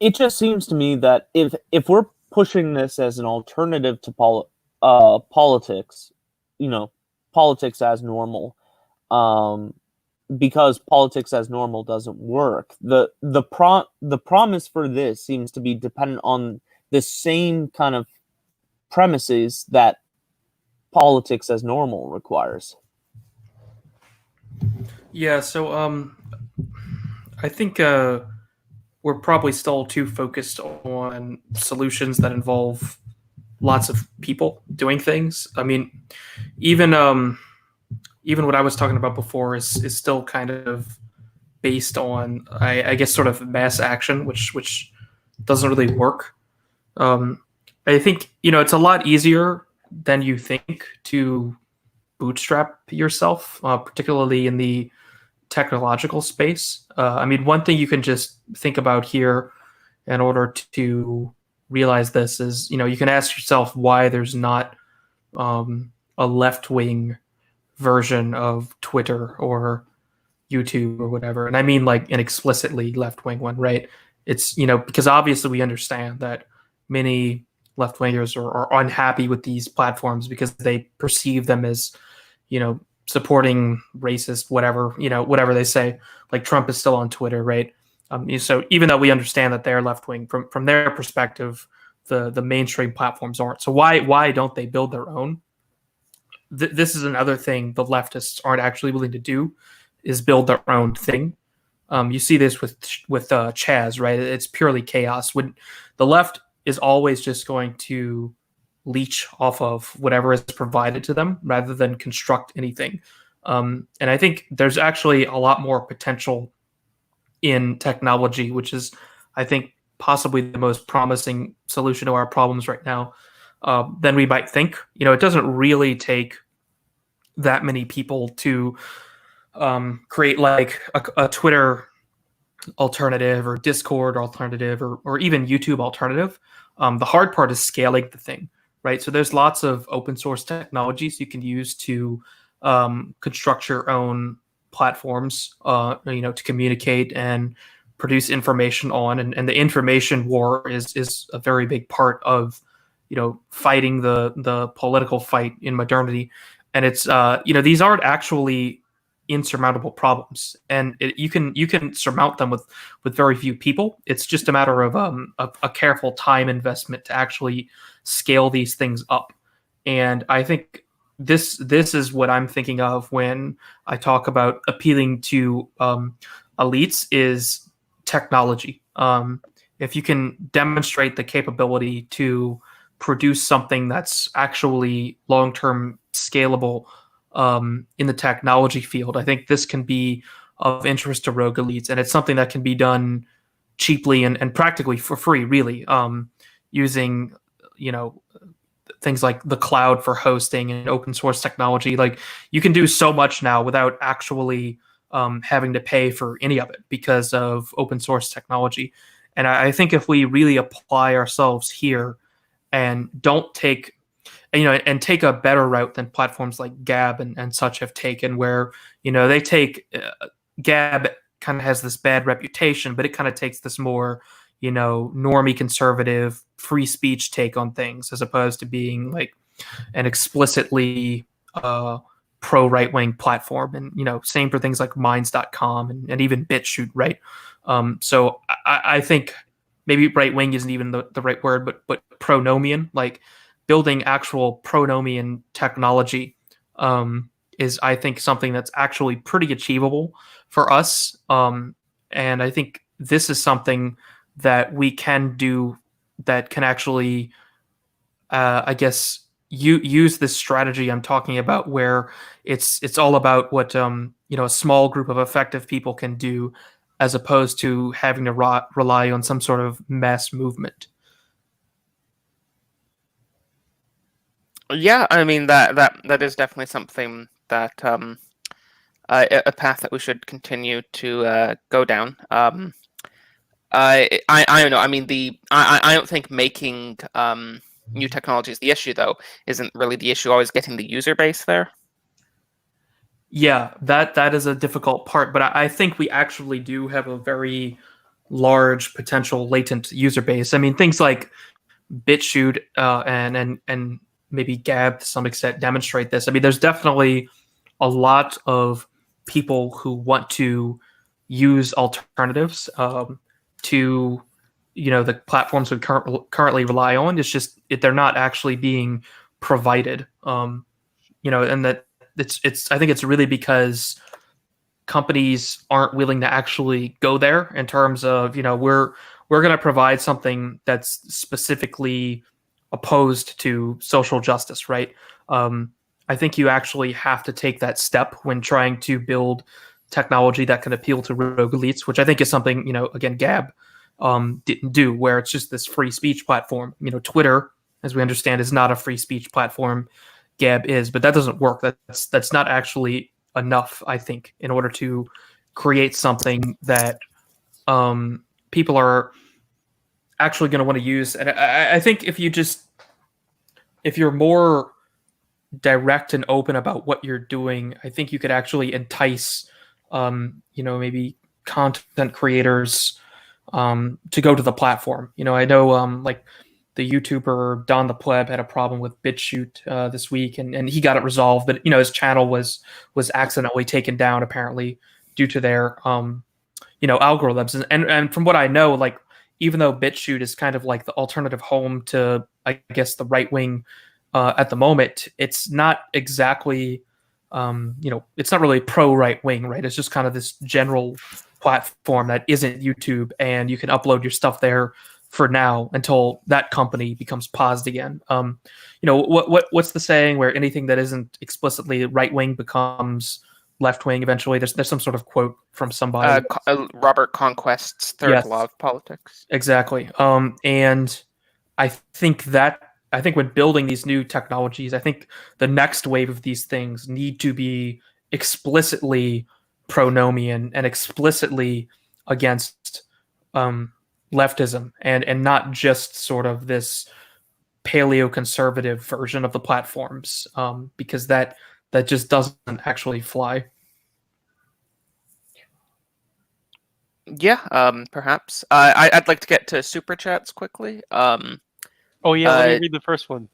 It just seems to me that if we're pushing this as an alternative to politics, politics as normal, because politics as normal doesn't work. The promise for this seems to be dependent on the same kind of premises that politics as normal requires. Yeah, so I think we're probably still too focused on solutions that involve lots of people doing things. I mean, even what I was talking about before is still kind of based on, I guess, sort of mass action, which doesn't really work. I think it's a lot easier than you think to bootstrap yourself, particularly in the technological space. I mean, one thing you can just think about here in order to realize this is, you can ask yourself why there's not a left-wing version of Twitter or YouTube or whatever. And I mean like an explicitly left-wing one, right? It's, because obviously we understand that many left-wingers are unhappy with these platforms because they perceive them as, supporting racist, whatever they say. Like Trump is still on Twitter, right? So even though we understand that they're left-wing, from their perspective, the mainstream platforms aren't. So why don't they build their own? This is another thing the leftists aren't actually willing to do, is build their own thing. You see this with Chaz, right? It's purely chaos. When the left is always just going to leech off of whatever is provided to them rather than construct anything. And I think there's actually a lot more potential in technology, which is, I think, possibly the most promising solution to our problems right now, than we might think. It doesn't really take that many people to create like a Twitter alternative or Discord alternative or even YouTube alternative. The hard part is scaling the thing, right? So there's lots of open source technologies you can use to construct your own platforms, to communicate and produce information on, and the information war is a very big part of, fighting the political fight in modernity. And it's, these aren't actually insurmountable problems, and you can surmount them with very few people. It's just a matter of a careful time investment to actually scale these things up. And I think this is what I'm thinking of when I talk about appealing to elites, is technology. If you can demonstrate the capability to produce something that's actually long-term scalable in the technology field, I think this can be of interest to rogue elites, and it's something that can be done cheaply and practically for free, really, using things like the cloud for hosting and open source technology. Like you can do so much now without actually having to pay for any of it because of open source technology. And I think if we really apply ourselves here and don't take, and take a better route than platforms like Gab and such have taken, where, they take Gab kind of has this bad reputation, but it kind of takes this more, normie conservative free speech take on things, as opposed to being like an explicitly pro right wing platform. And same for things like minds.com and even BitChute, right? So I think maybe right wing isn't even the right word, but pronomian, like building actual pronomian technology is, I think, something that's actually pretty achievable for us. And I think this is something that we can do that can actually, I guess, use this strategy I'm talking about, where it's all about what a small group of effective people can do, as opposed to having to rely on some sort of mass movement. Yeah, I mean that is definitely something that a path that we should continue to go down. I don't know. I mean, I don't think making new technology is the issue, though. Isn't really the issue always getting the user base there? Yeah, that is a difficult part, but I think we actually do have a very large potential latent user base. I mean, things like BitChute and maybe Gab to some extent demonstrate this. I mean, there's definitely a lot of people who want to use alternatives to the platforms we currently rely on. It's just they're not actually being provided. And that it's I think it's really because companies aren't willing to actually go there in terms of we're going to provide something that's specifically opposed to social justice, right? I think you actually have to take that step when trying to build technology that can appeal to rogue elites, which I think is something, again, Gab didn't do, where it's just this free speech platform. Twitter, as we understand, is not a free speech platform. Gab is, but that doesn't work. That's not actually enough, I think, in order to create something that people are actually going to want to use. And I think if you're more direct and open about what you're doing, I think you could actually entice, maybe content creators to go to the platform. I know like the YouTuber Don the Pleb had a problem with BitChute this week, and he got it resolved, but his channel was accidentally taken down, apparently, due to their algorithms. And from what I know, like, even though BitChute is kind of like the alternative home to, I guess, the right wing at the moment, it's not exactly it's not really pro right wing, right? It's just kind of this general platform that isn't YouTube, and you can upload your stuff there for now until that company becomes paused again. What's the saying where anything that isn't explicitly right wing becomes left wing eventually? There's some sort of quote from somebody. Robert Conquest's third law of politics. Exactly. And I think when building these new technologies, I think the next wave of these things need to be explicitly pronomian and explicitly against leftism, and not just sort of this paleo-conservative version of the platforms, because that just doesn't actually fly. Yeah, perhaps. I'd like to get to super chats quickly. Oh yeah, let me read the first one.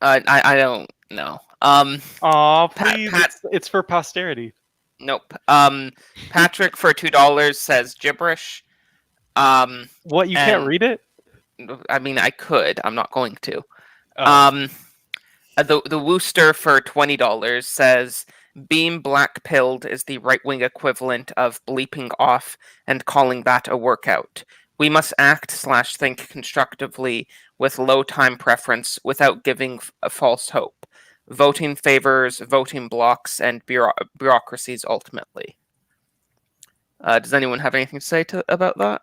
I don't know. Aw, please, it's for posterity. Nope. Patrick for $2 says gibberish. What, you can't read it? I mean, I could. I'm not going to. Oh. The Wooster for $20 says being black-pilled is the right-wing equivalent of bleeping off and calling that a workout. We must act/think constructively with low time preference without giving a false hope. Voting favors voting blocks and bureaucracies ultimately. Does anyone have anything to say about that?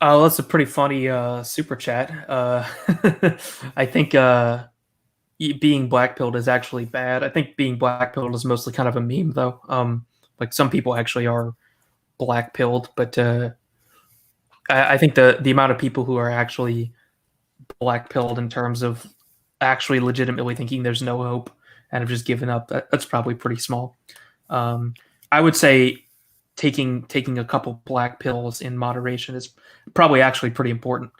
Well, that's a pretty funny super chat. I think being blackpilled is actually bad. I think being blackpilled is mostly kind of a meme, though. Like some people actually are blackpilled, but I think the amount of people who are actually blackpilled in terms of actually legitimately thinking there's no hope and have just given up, that's probably pretty small. I would say taking a couple black pills in moderation is probably actually pretty important.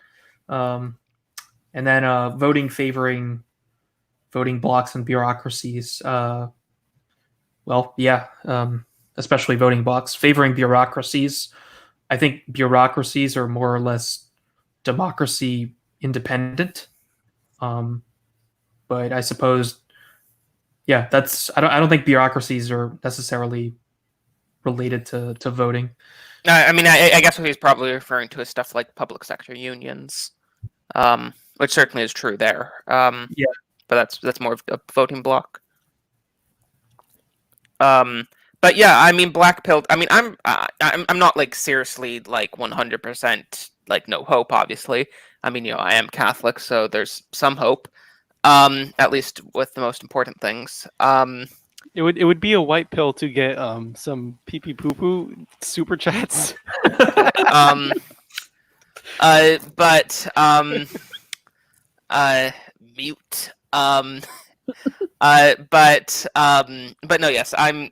And then voting blocks and bureaucracies. Well, yeah, especially voting blocks favoring bureaucracies. I think bureaucracies are more or less democracy independent. But I suppose, yeah, that's I don't think bureaucracies are necessarily related to voting. I mean, I guess what he's probably referring to is stuff like public sector unions, which certainly is true there. Yeah, but that's more of a voting block. But yeah, I mean, black-pilled. I mean, I'm not like seriously like 100% like no hope. Obviously, I mean, I am Catholic, so there's some hope. At least with the most important things. It would be a white pill to get some pee pee poo poo super chats. Mute. But no, yes, I mean,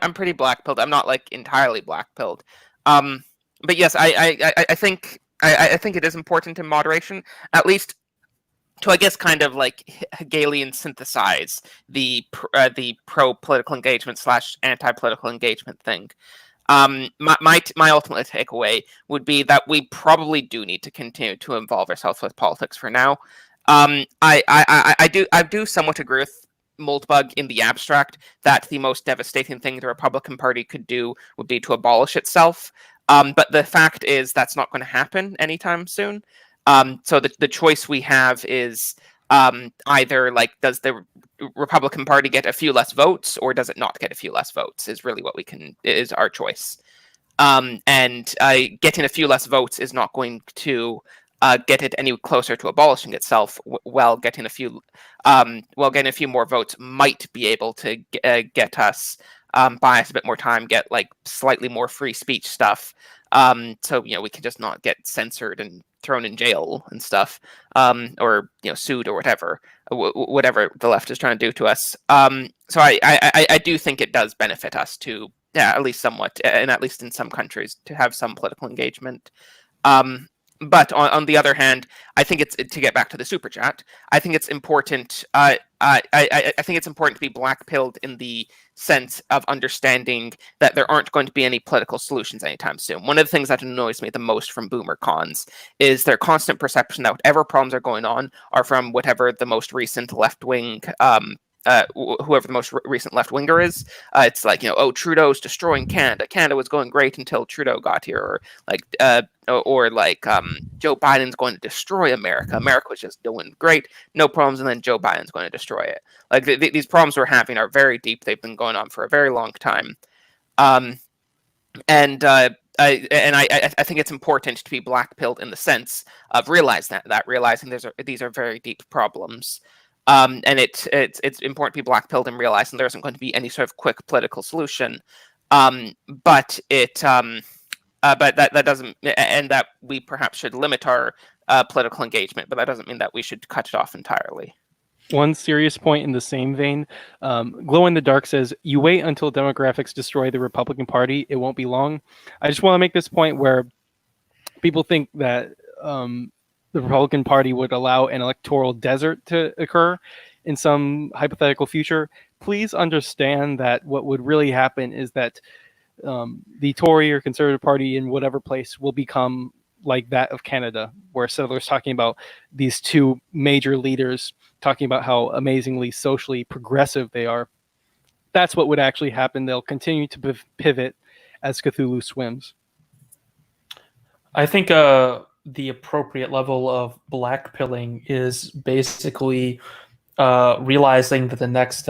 I'm pretty black-pilled. I'm not like entirely black-pilled. But yes, I think it is important in moderation, at least to, I guess, kind of like Hegelian synthesize the pro-political engagement / anti-political engagement thing. My ultimate takeaway would be that we probably do need to continue to involve ourselves with politics for now. I do somewhat agree with Moldbug in the abstract that the most devastating thing the Republican Party could do would be to abolish itself. But the fact is that's not going to happen anytime soon. So the choice we have is either like, does the Republican Party get a few less votes, or does it not get a few less votes? Is really what is our choice. And getting a few less votes is not going to get it any closer to abolishing itself. While getting a few more votes might be able to get us, buy us a bit more time, get like slightly more free speech stuff. So we can just not get censored and thrown in jail and stuff, or sued or whatever the left is trying to do to us. So I do think it does benefit us to, at least somewhat, and at least in some countries, to have some political engagement. But on the other hand, I think it's, to get back to the super chat, I think it's important. I think it's important to be black-pilled in the sense of understanding that there aren't going to be any political solutions anytime soon. One of the things that annoys me the most from boomer cons is their constant perception that whatever problems are going on are from whatever the most recent left-wing whoever the most recent left-winger is. It's like, Trudeau's destroying Canada. Canada was going great until Trudeau got here. Or like Joe Biden's going to destroy America. America was just doing great, no problems, and then Joe Biden's going to destroy it. Like these problems we're having are very deep. They've been going on for a very long time. I think it's important to be black-pilled in the sense of realizing these are very deep problems. And it's important to be black-pilled and realizing there isn't going to be any sort of quick political solution. But that doesn't, and that we perhaps should limit our political engagement, but that doesn't mean that we should cut it off entirely. One serious point in the same vein, Glow in the Dark says, you wait until demographics destroy the Republican Party, it won't be long. I just want to make this point where people think that the Republican Party would allow an electoral desert to occur in some hypothetical future. Please understand that what would really happen is that the Tory or Conservative Party in whatever place will become like that of Canada, where settlers talking about these two major leaders talking about how amazingly socially progressive they are. That's what would actually happen. They'll continue to pivot as Cthulhu swims. I think the appropriate level of blackpilling is basically realizing that the next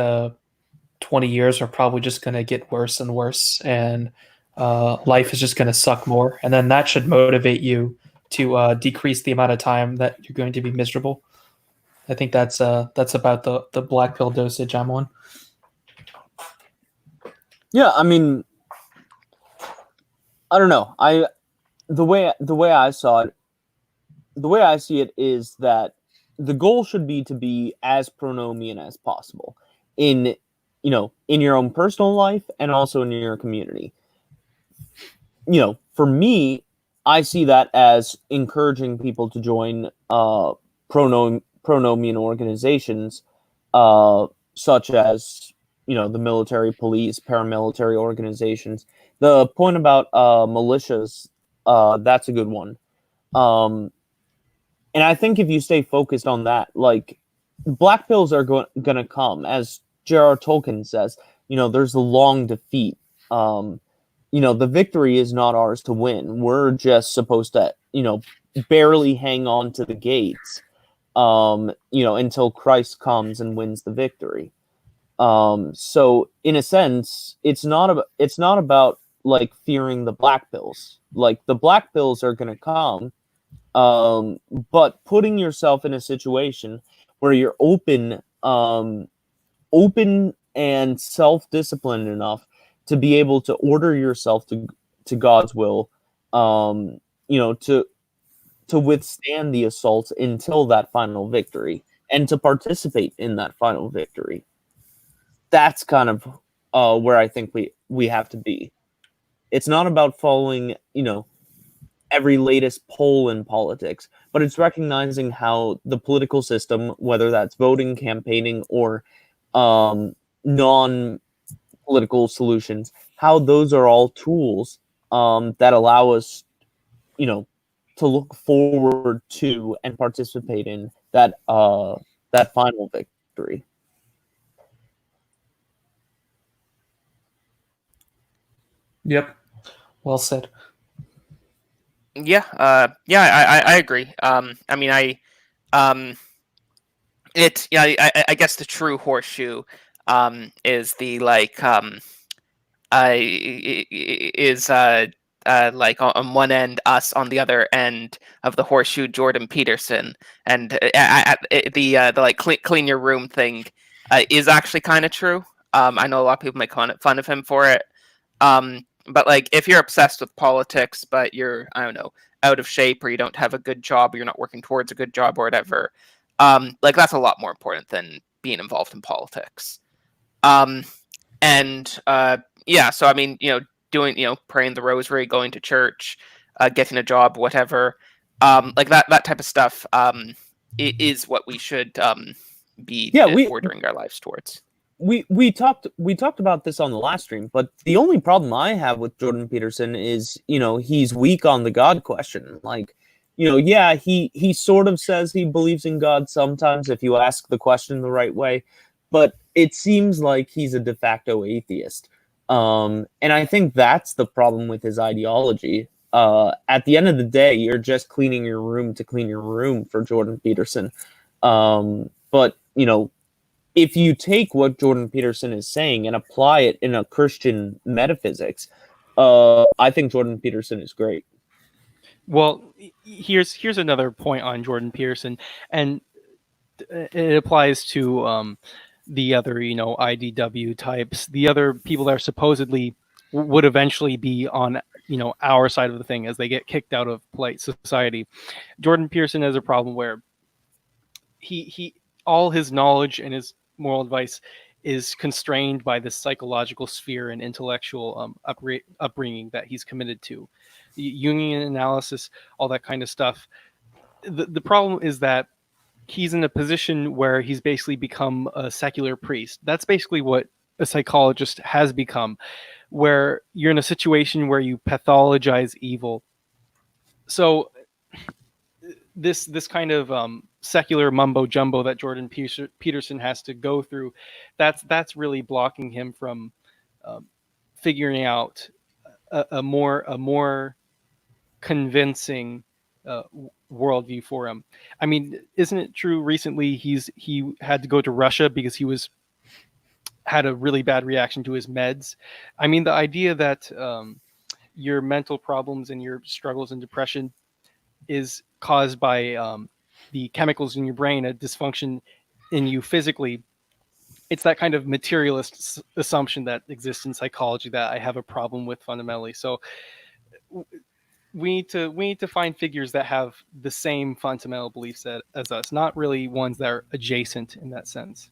20 years are probably just going to get worse and worse, and life is just going to suck more. And then that should motivate you to decrease the amount of time that you're going to be miserable. I think that's about the black pill dosage I'm on. Yeah, I mean, I don't know. The way I saw it, the way I see it is that the goal should be to be as pronomian as possible in your own personal life and also in your community. For me, I see that as encouraging people to join pronomian organizations, such as the military, police, paramilitary organizations. The point about militias, that's a good one. And I think if you stay focused on that, like, black pills are going to come, as J.R.R. Tolkien says. There's a long defeat. The victory is not ours to win. We're just supposed to, barely hang on to the gates, until Christ comes and wins the victory. So in a sense, it's not about like fearing the black pills. Like, the black pills are going to come, but putting yourself in a situation where you're open and self-disciplined enough to be able to order yourself to God's will, to withstand the assaults until that final victory, and to participate in that final victory. That's kind of where I think we have to be. It's not about following, every latest poll in politics, but it's recognizing how the political system, whether that's voting, campaigning, or non-political solutions, how those are all tools that allow us, to look forward to and participate in that final victory. Yep. Well said. Yeah, I agree. I guess the true horseshoe is the like like on one end us, on the other end of the horseshoe Jordan Peterson, and the like clean your room thing is actually kind of true. I know a lot of people make fun of him for it. But like, if you're obsessed with politics, but you're, I don't know, out of shape, or you don't have a good job, or you're not working towards a good job or whatever, like, that's a lot more important than being involved in politics. So I mean, doing, praying the rosary, going to church, getting a job, whatever, like that type of stuff, is what we should be ordering our lives towards. We talked about this on the last stream, but the only problem I have with Jordan Peterson is, he's weak on the God question. Like, he sort of says he believes in God sometimes if you ask the question the right way, but it seems like he's a de facto atheist. And I think that's the problem with his ideology. At the end of the day, you're just cleaning your room to clean your room for Jordan Peterson. But if you take what Jordan Peterson is saying and apply it in a Christian metaphysics, I think Jordan Peterson is great. Well, here's another point on Jordan Peterson, and it applies to the other, IDW types, the other people that are supposedly would eventually be on, our side of the thing as they get kicked out of polite society. Jordan Peterson has a problem where he all his knowledge and his moral advice is constrained by the psychological sphere and intellectual upbringing that he's committed to. Jungian analysis, all that kind of stuff. The problem is that he's in a position where he's basically become a secular priest. That's basically what a psychologist has become, where you're in a situation where you pathologize evil. So this kind of secular mumbo jumbo that Jordan Peterson has to go through, that's really blocking him from figuring out a more convincing worldview for him. I mean, isn't it true? Recently, he had to go to Russia because he had a really bad reaction to his meds. I mean, the idea that your mental problems and your struggles and depression is caused by the chemicals in your brain, a dysfunction in you physically. It's that kind of materialist assumption that exists in psychology that I have a problem with fundamentally. So we need to find figures that have the same fundamental beliefs as us, not really ones that are adjacent in that sense.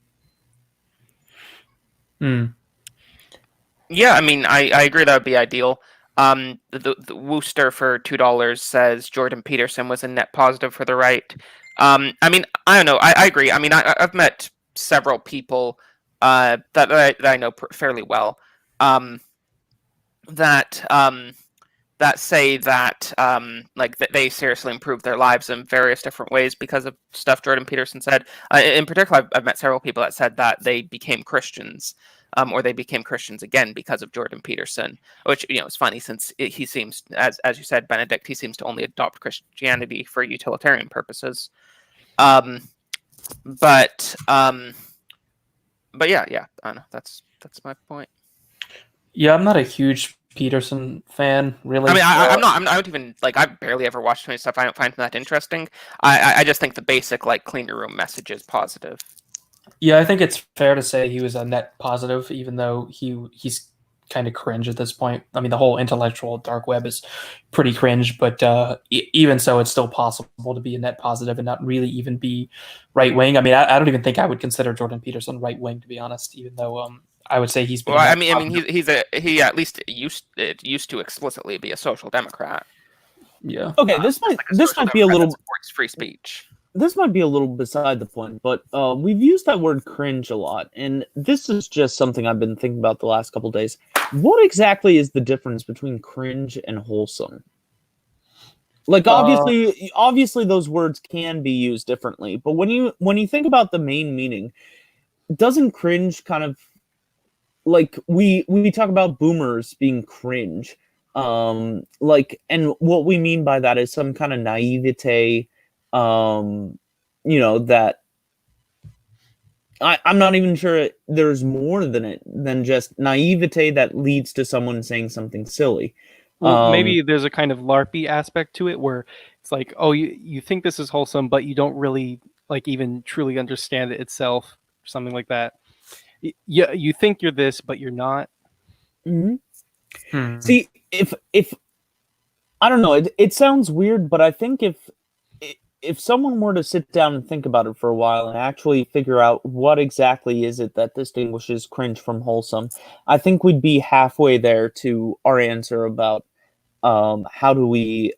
Yeah, I mean, I agree that would be ideal. The Wooster for $2 says Jordan Peterson was a net positive for the right. I mean, I don't know. I agree. I mean, I've met several people that I know fairly well that say that like that they seriously improved their lives in various different ways because of stuff Jordan Peterson said. In particular, I've met several people that said that they became Christians. Or they became Christians again because of Jordan Peterson, which is funny since he seems, as you said, Benedict, he seems to only adopt Christianity for utilitarian purposes. But yeah, I don't know. That's my point. Yeah, I'm not a huge Peterson fan, really. I mean, I don't even like. I barely ever watched his stuff. I don't find him that interesting. I just think the basic like clean your room message is positive. Yeah, I think it's fair to say he was a net positive, even though he's kind of cringe at this point. I mean, the whole intellectual dark web is pretty cringe, but even so, it's still possible to be a net positive and not really even be right wing. I mean, I don't even think I would consider Jordan Peterson right wing, to be honest. Even though I would say he's been. Well, I mean, he at least used to explicitly be a social democrat. Yeah. Okay, this might be a little supports free speech. This might be a little beside the point, but we've used that word cringe a lot, and this is just something I've been thinking about the last couple of days. What exactly is the difference between cringe and wholesome? Like, obviously those words can be used differently, but when you think about the main meaning, doesn't cringe kind of like we talk about boomers being cringe, like, and what we mean by that is some kind of naivete. That I'm not even sure there's more than just naivete that leads to someone saying something silly. Well, maybe there's a kind of LARPy aspect to it where it's like, oh, you think this is wholesome, but you don't really like even truly understand it itself, or something like that. You think you're this, but you're not. Mm-hmm. See, if I don't know, it sounds weird, but I think if someone were to sit down and think about it for a while and actually figure out what exactly is it that distinguishes cringe from wholesome, I think we'd be halfway there to our answer about how do we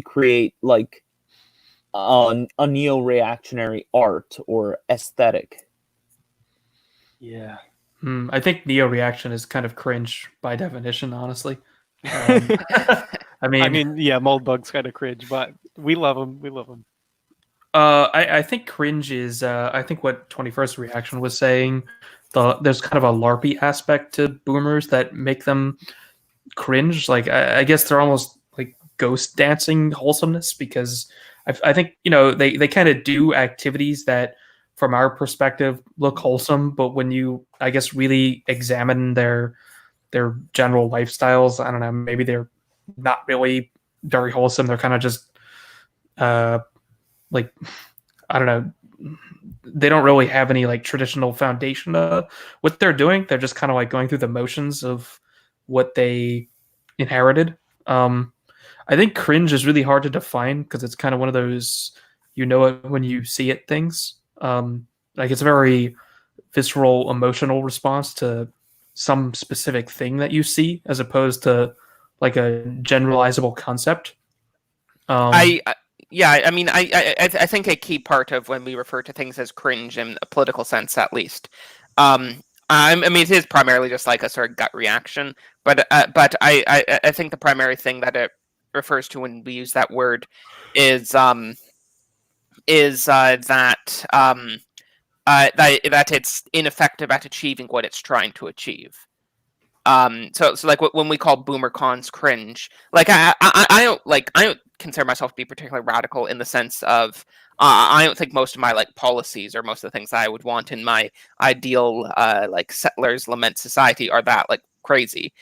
create like a neo-reactionary art or aesthetic. Yeah. I think neo-reaction is kind of cringe by definition, honestly. I mean, yeah, Moldbug's kind of cringe, but we love him. We love him. I think cringe is, I think what 21st Reaction was saying, there's kind of a LARPy aspect to boomers that make them cringe. Like, I guess they're almost like ghost dancing wholesomeness, because I think, they kind of do activities that, from our perspective, look wholesome, but when you, I guess, really examine their general lifestyles, I don't know, maybe they're not really very wholesome. They're kind of just, like, I don't know, they don't really have any like traditional foundation what they're doing. They're just kind of like going through the motions of what they inherited. I think cringe is really hard to define because it's kind of one of those, it when you see it things. Like, it's a very visceral emotional response to some specific thing that you see, as opposed to like a generalizable concept. I mean, I think a key part of when we refer to things as cringe in a political sense, at least, I mean, it is primarily just like a sort of gut reaction, but I think the primary thing that it refers to when we use that word is that it's ineffective at achieving what it's trying to achieve. So like when we call boomer cons cringe, like I don't consider myself to be particularly radical in the sense of I don't think most of my like policies or most of the things that I would want in my ideal like settlers lament society are that like crazy,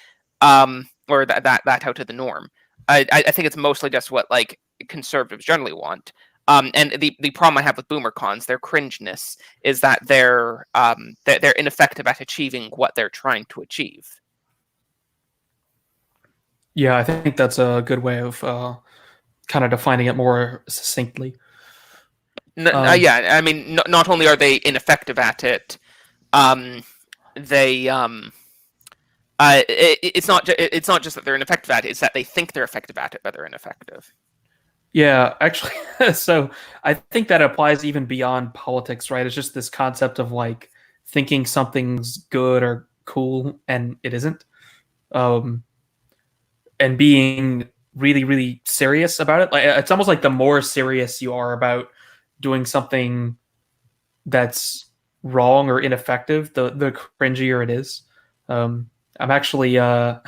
or that out of the norm. I think it's mostly just what like conservatives generally want. And the problem I have with boomer cons, their cringeness, is that they're ineffective at achieving what they're trying to achieve. Yeah, I think that's a good way of kind of defining it more succinctly. Yeah, I mean, not only are they ineffective at it, it's not just that they're ineffective at it; it's that they think they're effective at it, but they're ineffective. Yeah, actually, so I think that applies even beyond politics, right? It's just this concept of like thinking something's good or cool and it isn't, and being really, really serious about it. Like it's almost like the more serious you are about doing something that's wrong or ineffective, the cringier it is. I'm actually I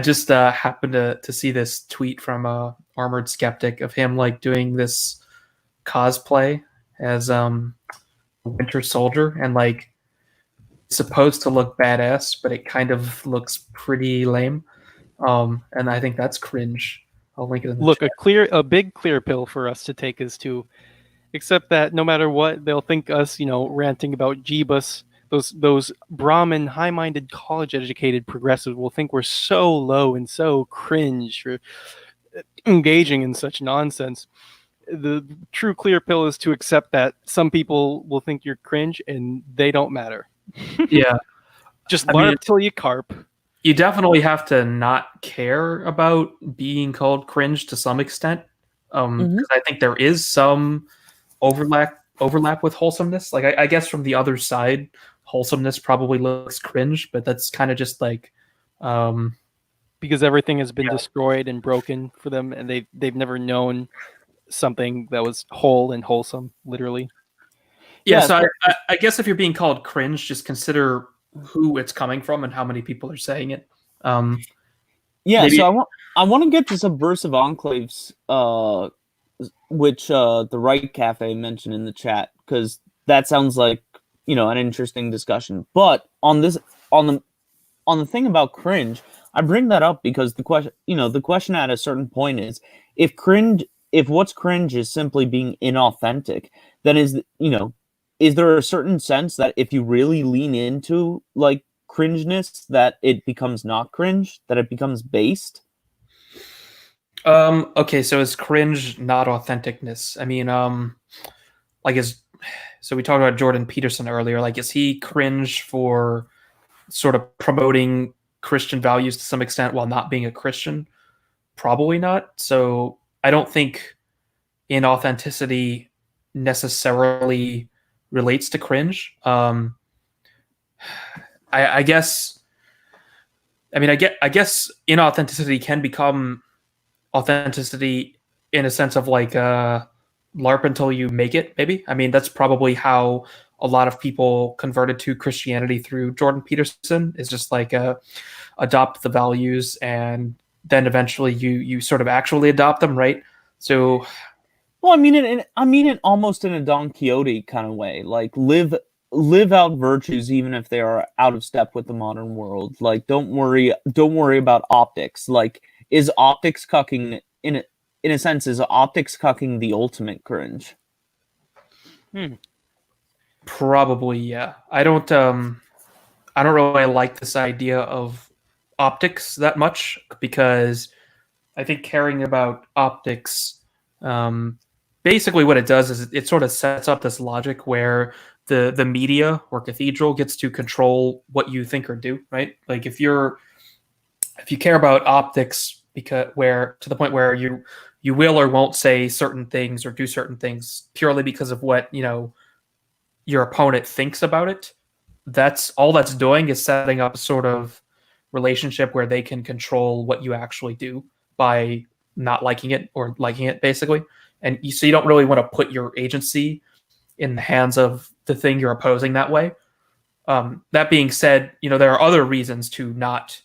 just happened to see this tweet from Armored Skeptic of him like doing this cosplay as Winter Soldier, and like it's supposed to look badass, but it kind of looks pretty lame. And I think that's cringe. I'll link it in the Look, chat. a big clear pill for us to take is to accept that no matter what, they'll think us, ranting about Jeebus, those Brahmin, high-minded, college-educated progressives will think we're so low and so cringe for engaging in such nonsense. The true clear pill is to accept that some people will think you're cringe and they don't matter. Yeah. Just learn till you carp. You definitely have to not care about being called cringe to some extent. Because I think there is some overlap with wholesomeness. Like I guess from the other side, wholesomeness probably looks cringe, but that's kind of just like because everything has been destroyed and broken for them, and they've never known something that was whole and wholesome, literally. Yeah, so I guess if you're being called cringe, just consider who it's coming from and how many people are saying it. Maybe... So I want to get to Subversive Enclaves, which the Right Cafe mentioned in the chat, because that sounds like an interesting discussion. But on the thing about cringe, I bring that up because the question at a certain point is if what's cringe is simply being inauthentic, then is there a certain sense that if you really lean into like cringeness, that it becomes not cringe, that it becomes based? Okay, so is cringe not authenticness? I mean, so we talked about Jordan Peterson earlier. Like, is he cringe for sort of promoting Christian values to some extent while not being a Christian? Probably not. So I don't think inauthenticity necessarily relates to cringe. I guess inauthenticity can become authenticity in a sense of like LARP until you make it, maybe. I mean, that's probably how a lot of people converted to Christianity through Jordan Peterson, is just like adopt the values and then eventually you sort of actually adopt them, right? So well, I mean it almost in a Don Quixote kind of way, like live out virtues even if they are out of step with the modern world. Like don't worry about optics. Like is optics cucking in a sense, is optics cucking the ultimate cringe? Probably, yeah. I don't really like this idea of optics that much, because I think caring about optics, basically what it does is it sort of sets up this logic where the media or cathedral gets to control what you think or do, right? Like if you care about optics to the point where you will or won't say certain things or do certain things purely because of what your opponent thinks about it, that's all that's doing is setting up a sort of relationship where they can control what you actually do by not liking it or liking it, basically. And so you don't really want to put your agency in the hands of the thing you're opposing that way. That being said, there are other reasons to not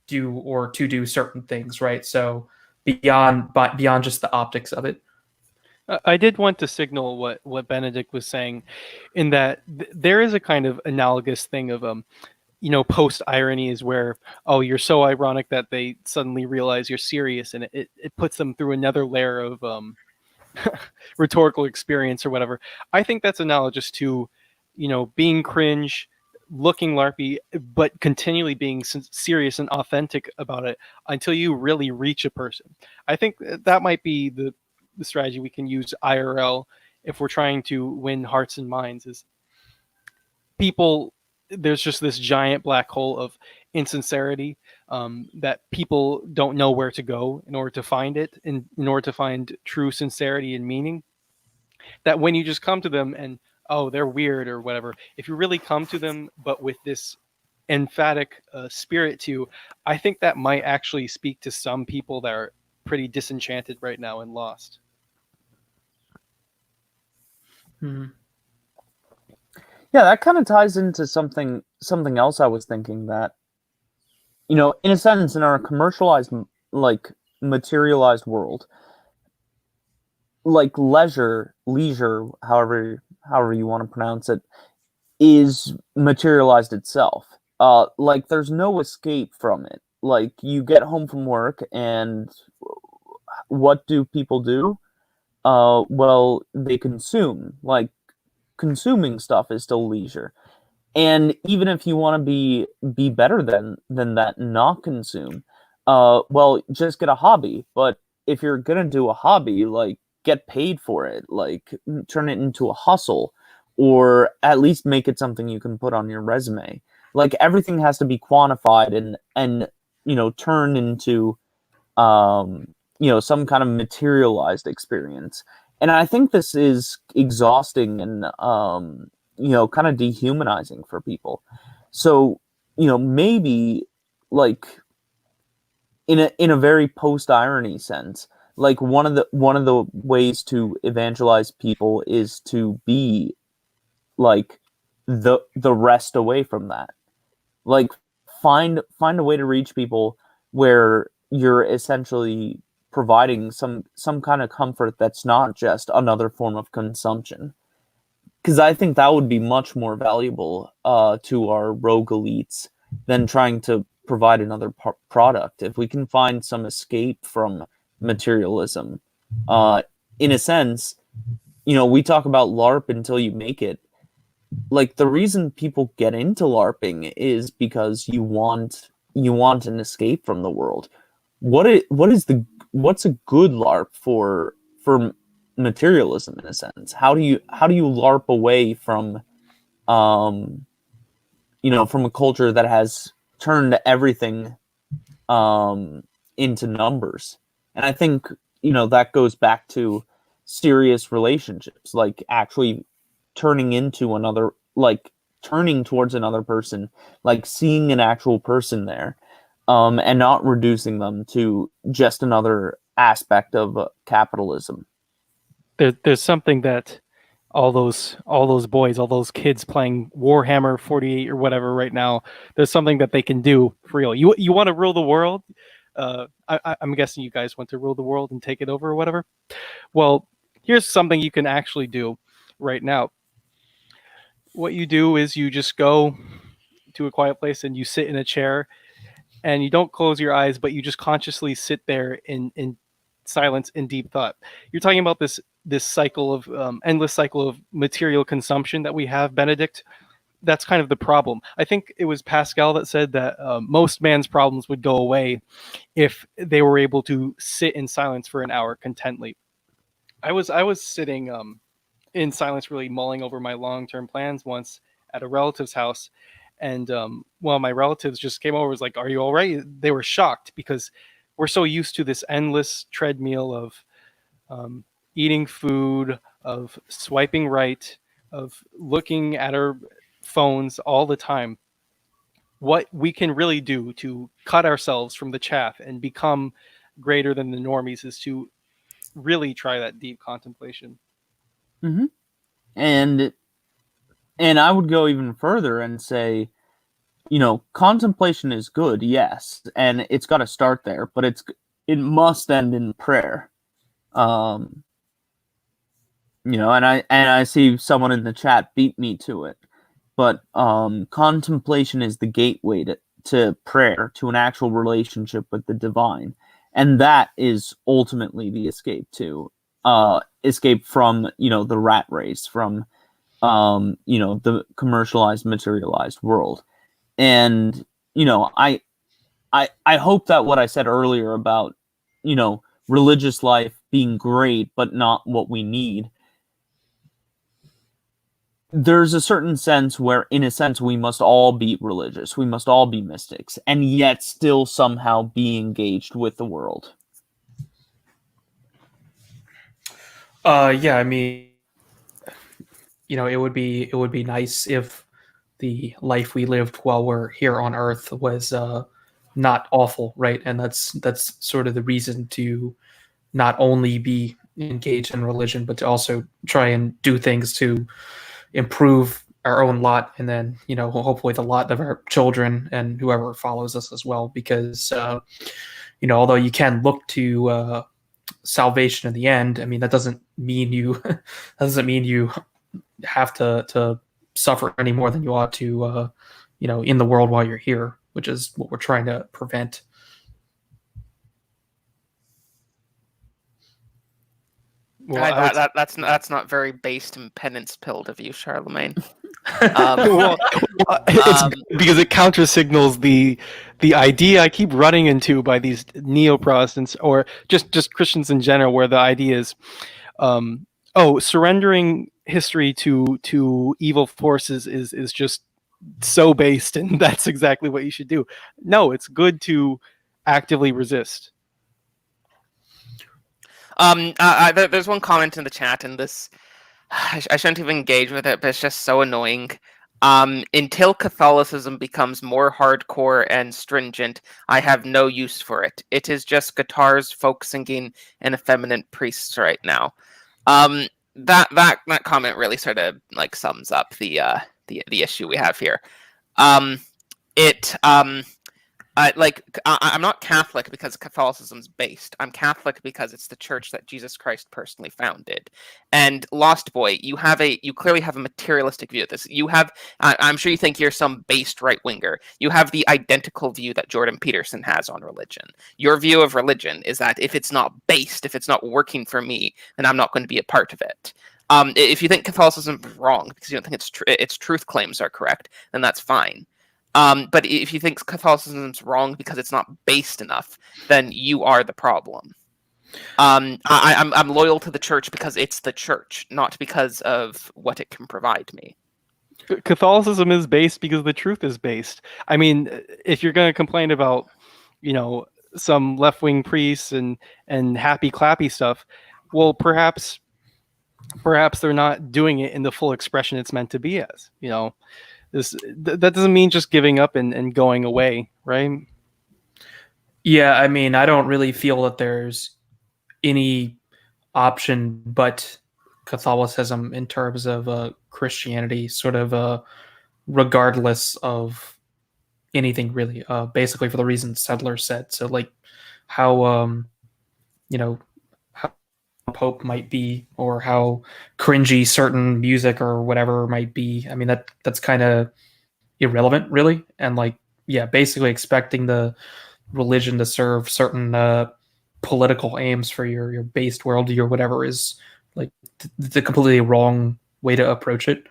do or to do certain things, right? So beyond just the optics of it. I did want to signal what Benedict was saying, in that there is a kind of analogous thing of post irony is where, oh, you're so ironic that they suddenly realize you're serious, and it puts them through another layer of rhetorical experience or whatever. I think that's analogous to, being cringe, looking LARPy, but continually being serious and authentic about it until you really reach a person. I think that might be the strategy we can use IRL if we're trying to win hearts and minds. Is people, there's just this giant black hole of insincerity that people don't know where to go in order to find it, in order to find true sincerity and meaning. That when you just come to them and, oh, they're weird or whatever, if you really come to them but with this emphatic spirit to, I think that might actually speak to some people that are pretty disenchanted right now and lost. Hmm. Yeah, that kind of ties into something else I was thinking, that, in a sense, in our commercialized, like, materialized world, like leisure, however you want to pronounce it, is materialized itself. Like, there's no escape from it. Like, you get home from work, and what do people do? Well, they consume. Like, consuming stuff is still leisure. And even if you want to be better than that, not consume, well, just get a hobby. But if you're gonna do a hobby, like, get paid for it, like, turn it into a hustle, or at least make it something you can put on your resume. Like, everything has to be quantified and turn into some kind of materialized experience. And I think this is exhausting and kind of dehumanizing for people. So, maybe, like, in a very post-irony sense, like, one of the ways to evangelize people is to be, like, the rest away from that. Like, find a way to reach people where you're essentially providing some kind of comfort that's not just another form of consumption. Because I think that would be much more valuable to our rogue elites than trying to provide another product. If we can find some escape from materialism, in a sense, we talk about LARP until you make it. Like, the reason people get into LARPing is because you want an escape from the world. What's a good LARP for materialism, in a sense? How do you LARP away from from a culture that has turned everything into numbers? And I think that goes back to serious relationships, like actually turning towards another person, like seeing an actual person there, and not reducing them to just another aspect of capitalism. There's something that all those boys, all those kids playing Warhammer 48 or whatever right now, there's something that they can do for real. You want to rule the world? I'm guessing you guys want to rule the world and take it over or whatever. Well, here's something you can actually do right now. What you do is you just go to a quiet place and you sit in a chair, and you don't close your eyes, but you just consciously sit there in silence and deep thought. You're talking about this cycle of endless cycle of material consumption that we have, Benedict. That's kind of the problem. I think it was Pascal that said that most man's problems would go away if they were able to sit in silence for an hour contently. I was sitting in silence, really mulling over my long-term plans once at a relative's house. And my relatives just came over, was like, "Are you all right?" They were shocked because we're so used to this endless treadmill of eating food, of swiping right, of looking at our phones all the time. What we can really do to cut ourselves from the chaff and become greater than the normies is to really try that deep contemplation. Mm-hmm. And I would go even further and say, contemplation is good, yes, and it's got to start there, but it must end in prayer. And I see someone in the chat beat me to it. but contemplation is the gateway to prayer, to an actual relationship with the divine, and that is ultimately the escape from the rat race, from the commercialized, materialized world. And I hope that what I said earlier about religious life being great but not what we need, there's a certain sense where, in a sense, we must all be religious, we must all be mystics, and yet still somehow be engaged with the world. Yeah, I mean, it would be nice if the life we lived while we're here on Earth was not awful, right? And that's sort of the reason to not only be engaged in religion, but to also try and do things to improve our own lot, and then hopefully the lot of our children and whoever follows us as well. Because although you can look to salvation in the end, I mean that doesn't mean you have to suffer any more than you ought to, in the world while you're here, which is what we're trying to prevent. Well, that's not very based and penance pilled of you, Charlemagne. It's because it counter signals the idea I keep running into by these neo-Protestants, or just Christians in general, where the idea is, surrendering history to evil forces is just so based, and that's exactly what you should do. No, it's good to actively resist. There's one comment in the chat, and this I shouldn't even engage with it, but it's just so annoying. Until Catholicism becomes more hardcore and stringent, I have no use for it. It is just guitars, folk singing, and effeminate priests right now. That comment really sort of like sums up the issue we have here. I'm not Catholic because Catholicism's based. I'm Catholic because it's the church that Jesus Christ personally founded. And Lost Boy, you clearly have a materialistic view of this. I'm sure you think you're some based right winger. You have the identical view that Jordan Peterson has on religion. Your view of religion is that if it's not based, if it's not working for me, then I'm not going to be a part of it. If you think Catholicism is wrong because you don't think its truth claims are correct, then that's fine. But if you think Catholicism's wrong because it's not based enough, then you are the problem. I'm loyal to the church because it's the church, not because of what it can provide me. Catholicism is based because the truth is based. I mean, if you're going to complain about, some left-wing priests and happy clappy stuff, well, perhaps they're not doing it in the full expression it's meant to be as. That doesn't mean just giving up and going away, right? Yeah, I mean, I don't really feel that there's any option but Catholicism in terms of Christianity, sort of regardless of anything really. Basically, for the reasons Sedler said. So, like how how Pope might be, or how cringy certain music or whatever might be. I mean, that's kind of irrelevant, really. And basically expecting the religion to serve certain political aims for your based worldview or whatever is like the completely wrong way to approach it.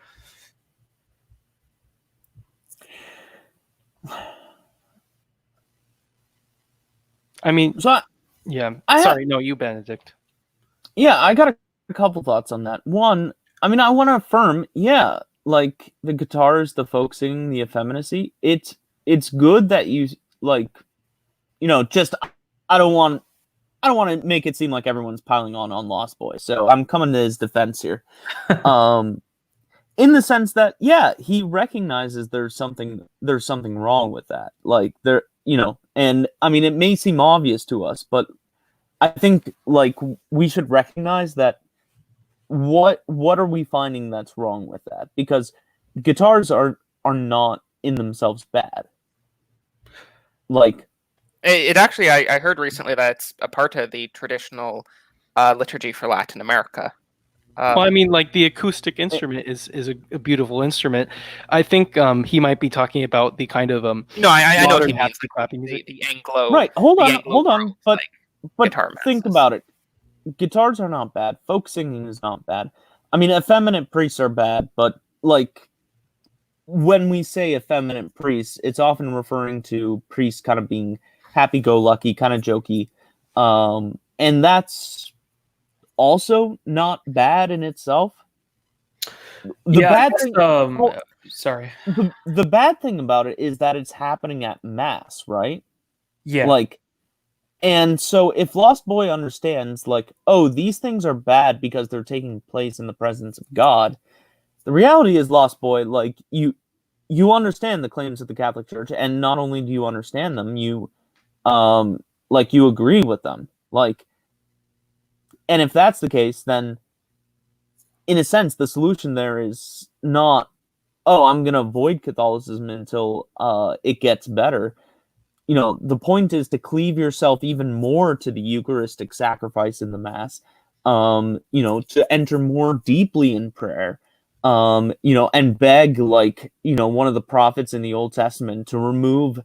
I mean, sorry, no, you, Benedict. Yeah, I got a couple thoughts on that. One, I mean, I want to affirm, like the guitars, the folk singing, the effeminacy. It's good that you just I don't want to make it seem like everyone's piling on Lost Boy. So I'm coming to his defense here. In the sense that he recognizes there's something wrong with that. Like and I mean it may seem obvious to us, but I think we should recognize that what are we finding that's wrong with that? Because guitars are not in themselves bad. It actually, I heard recently that it's a part of the traditional liturgy for Latin America. Well, I mean, like the acoustic instrument is a beautiful instrument. I think he might be talking about the kind of no, I know what modern he means. happy clapping music. The Anglo, Right. Hold the on. Anglo Hold on. world, But like, guitar think masses. about it. Guitars are not bad. Folk singing is not bad. I mean, effeminate priests are bad, but like when we say effeminate priests, it's often referring to priests kind of being happy-go-lucky, kind of jokey, and that's also not bad in itself. The bad thing, sorry. the bad thing about it is that it's happening at mass, right? Yeah. Like, and so if Lost Boy understands, like, oh, these things are bad because they're taking place in the presence of God, the reality is, Lost Boy, like, you understand the claims of the Catholic Church, and not only do you understand them, you agree with them. Like, and if that's the case, then in a sense, the solution there is not, oh, I'm going to avoid Catholicism until it gets better. You know, the point is to cleave yourself even more to the Eucharistic sacrifice in the Mass, you know, to enter more deeply in prayer, you know, and beg, like, you know, one of the prophets in the Old Testament to remove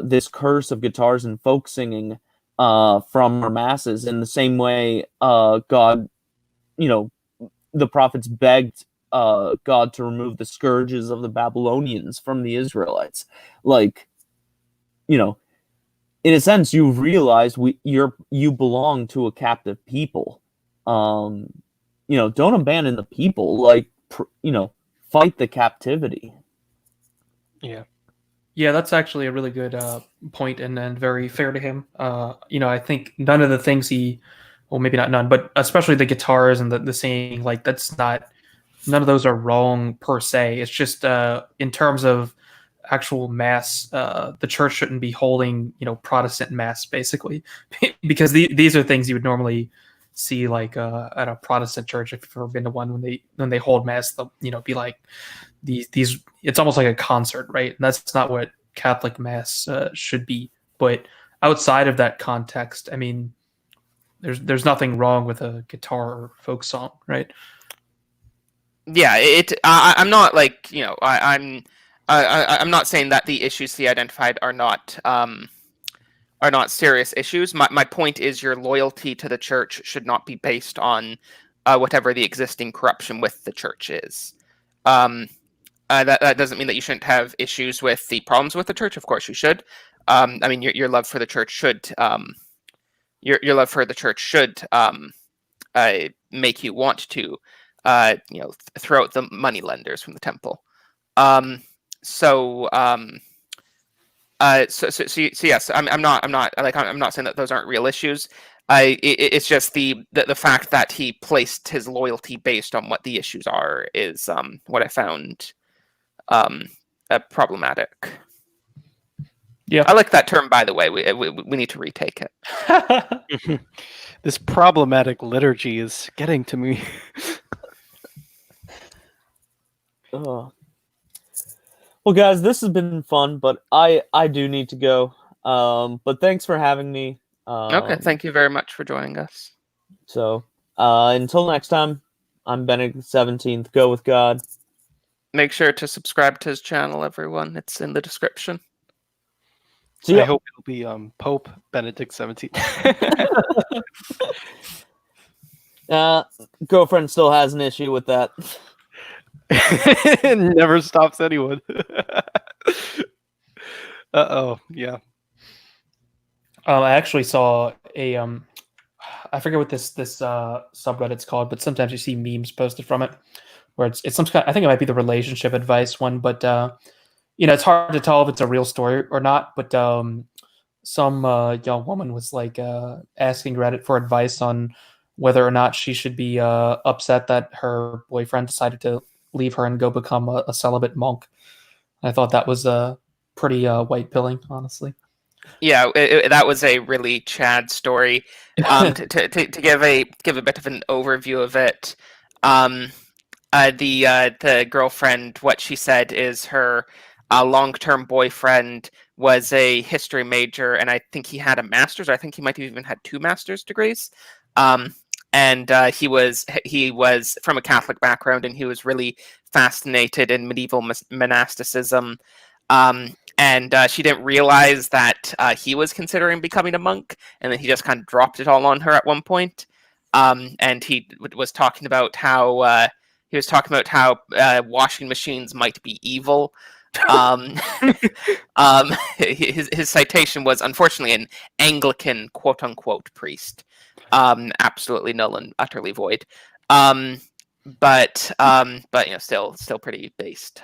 this curse of guitars and folk singing from our masses in the same way God, you know, the prophets begged God to remove the scourges of the Babylonians from the Israelites. Like, you know, in a sense, you realize you belong to a captive people. You know, don't abandon the people. Like, you know, fight the captivity. Yeah. Yeah, that's actually a really good point and very fair to him. You know, I think none of the things well, maybe not none, but especially the guitars and the singing, like none of those are wrong per se. It's just in terms of actual mass, the church shouldn't be holding, you know, Protestant mass basically, because these are things you would normally see like at a Protestant church if you've ever been to one when they hold mass, they'll, you know, be like these it's almost like a concert, right? And that's not what Catholic mass should be. But outside of that context, I mean, there's nothing wrong with a guitar or folk song, right? Yeah, I'm not like, you know, I'm not saying that the issues he identified are not serious issues. My point is your loyalty to the church should not be based on whatever the existing corruption with the church is. That doesn't mean that you shouldn't have issues with the problems with the church. Of course, you should. I mean, your love for the church should your love for the church should make you want to you know, throw out the money lenders from the temple. So yes, I'm not saying that those aren't real issues. It's just the fact that he placed his loyalty based on what the issues are is what I found problematic. Yeah, I like that term, by the way. We need to retake it. This problematic liturgy is getting to me. Well, guys, this has been fun, but I do need to go. But thanks for having me. Okay, thank you very much for joining us. So, until next time, I'm Benedict 17th. Go with God. Make sure to subscribe to his channel, everyone. It's in the description. See ya. I hope it'll be Pope Benedict 17. Girlfriend still has an issue with that. It never stops anyone. Yeah. I actually saw a I forget what this subreddit's called, but sometimes you see memes posted from it where it's some kind. I think it might be the relationship advice one, but you know, it's hard to tell if it's a real story or not. But some young woman was like asking Reddit for advice on whether or not she should be upset that her boyfriend decided to leave her and go become a celibate monk. I thought that was pretty white pilling, honestly. Yeah, that was a really Chad story. To give a bit of an overview of it, the girlfriend, what she said is her long-term boyfriend was a history major, and I think he had a master's. I think he might have even had 2 master's degrees. and he was from a Catholic background, and he was really fascinated in medieval monasticism. And she didn't realize that he was considering becoming a monk, and then he just kind of dropped it all on her at one point. And he was talking about how washing machines might be evil. His citation was unfortunately an Anglican quote unquote priest, absolutely null and utterly void. But still pretty based.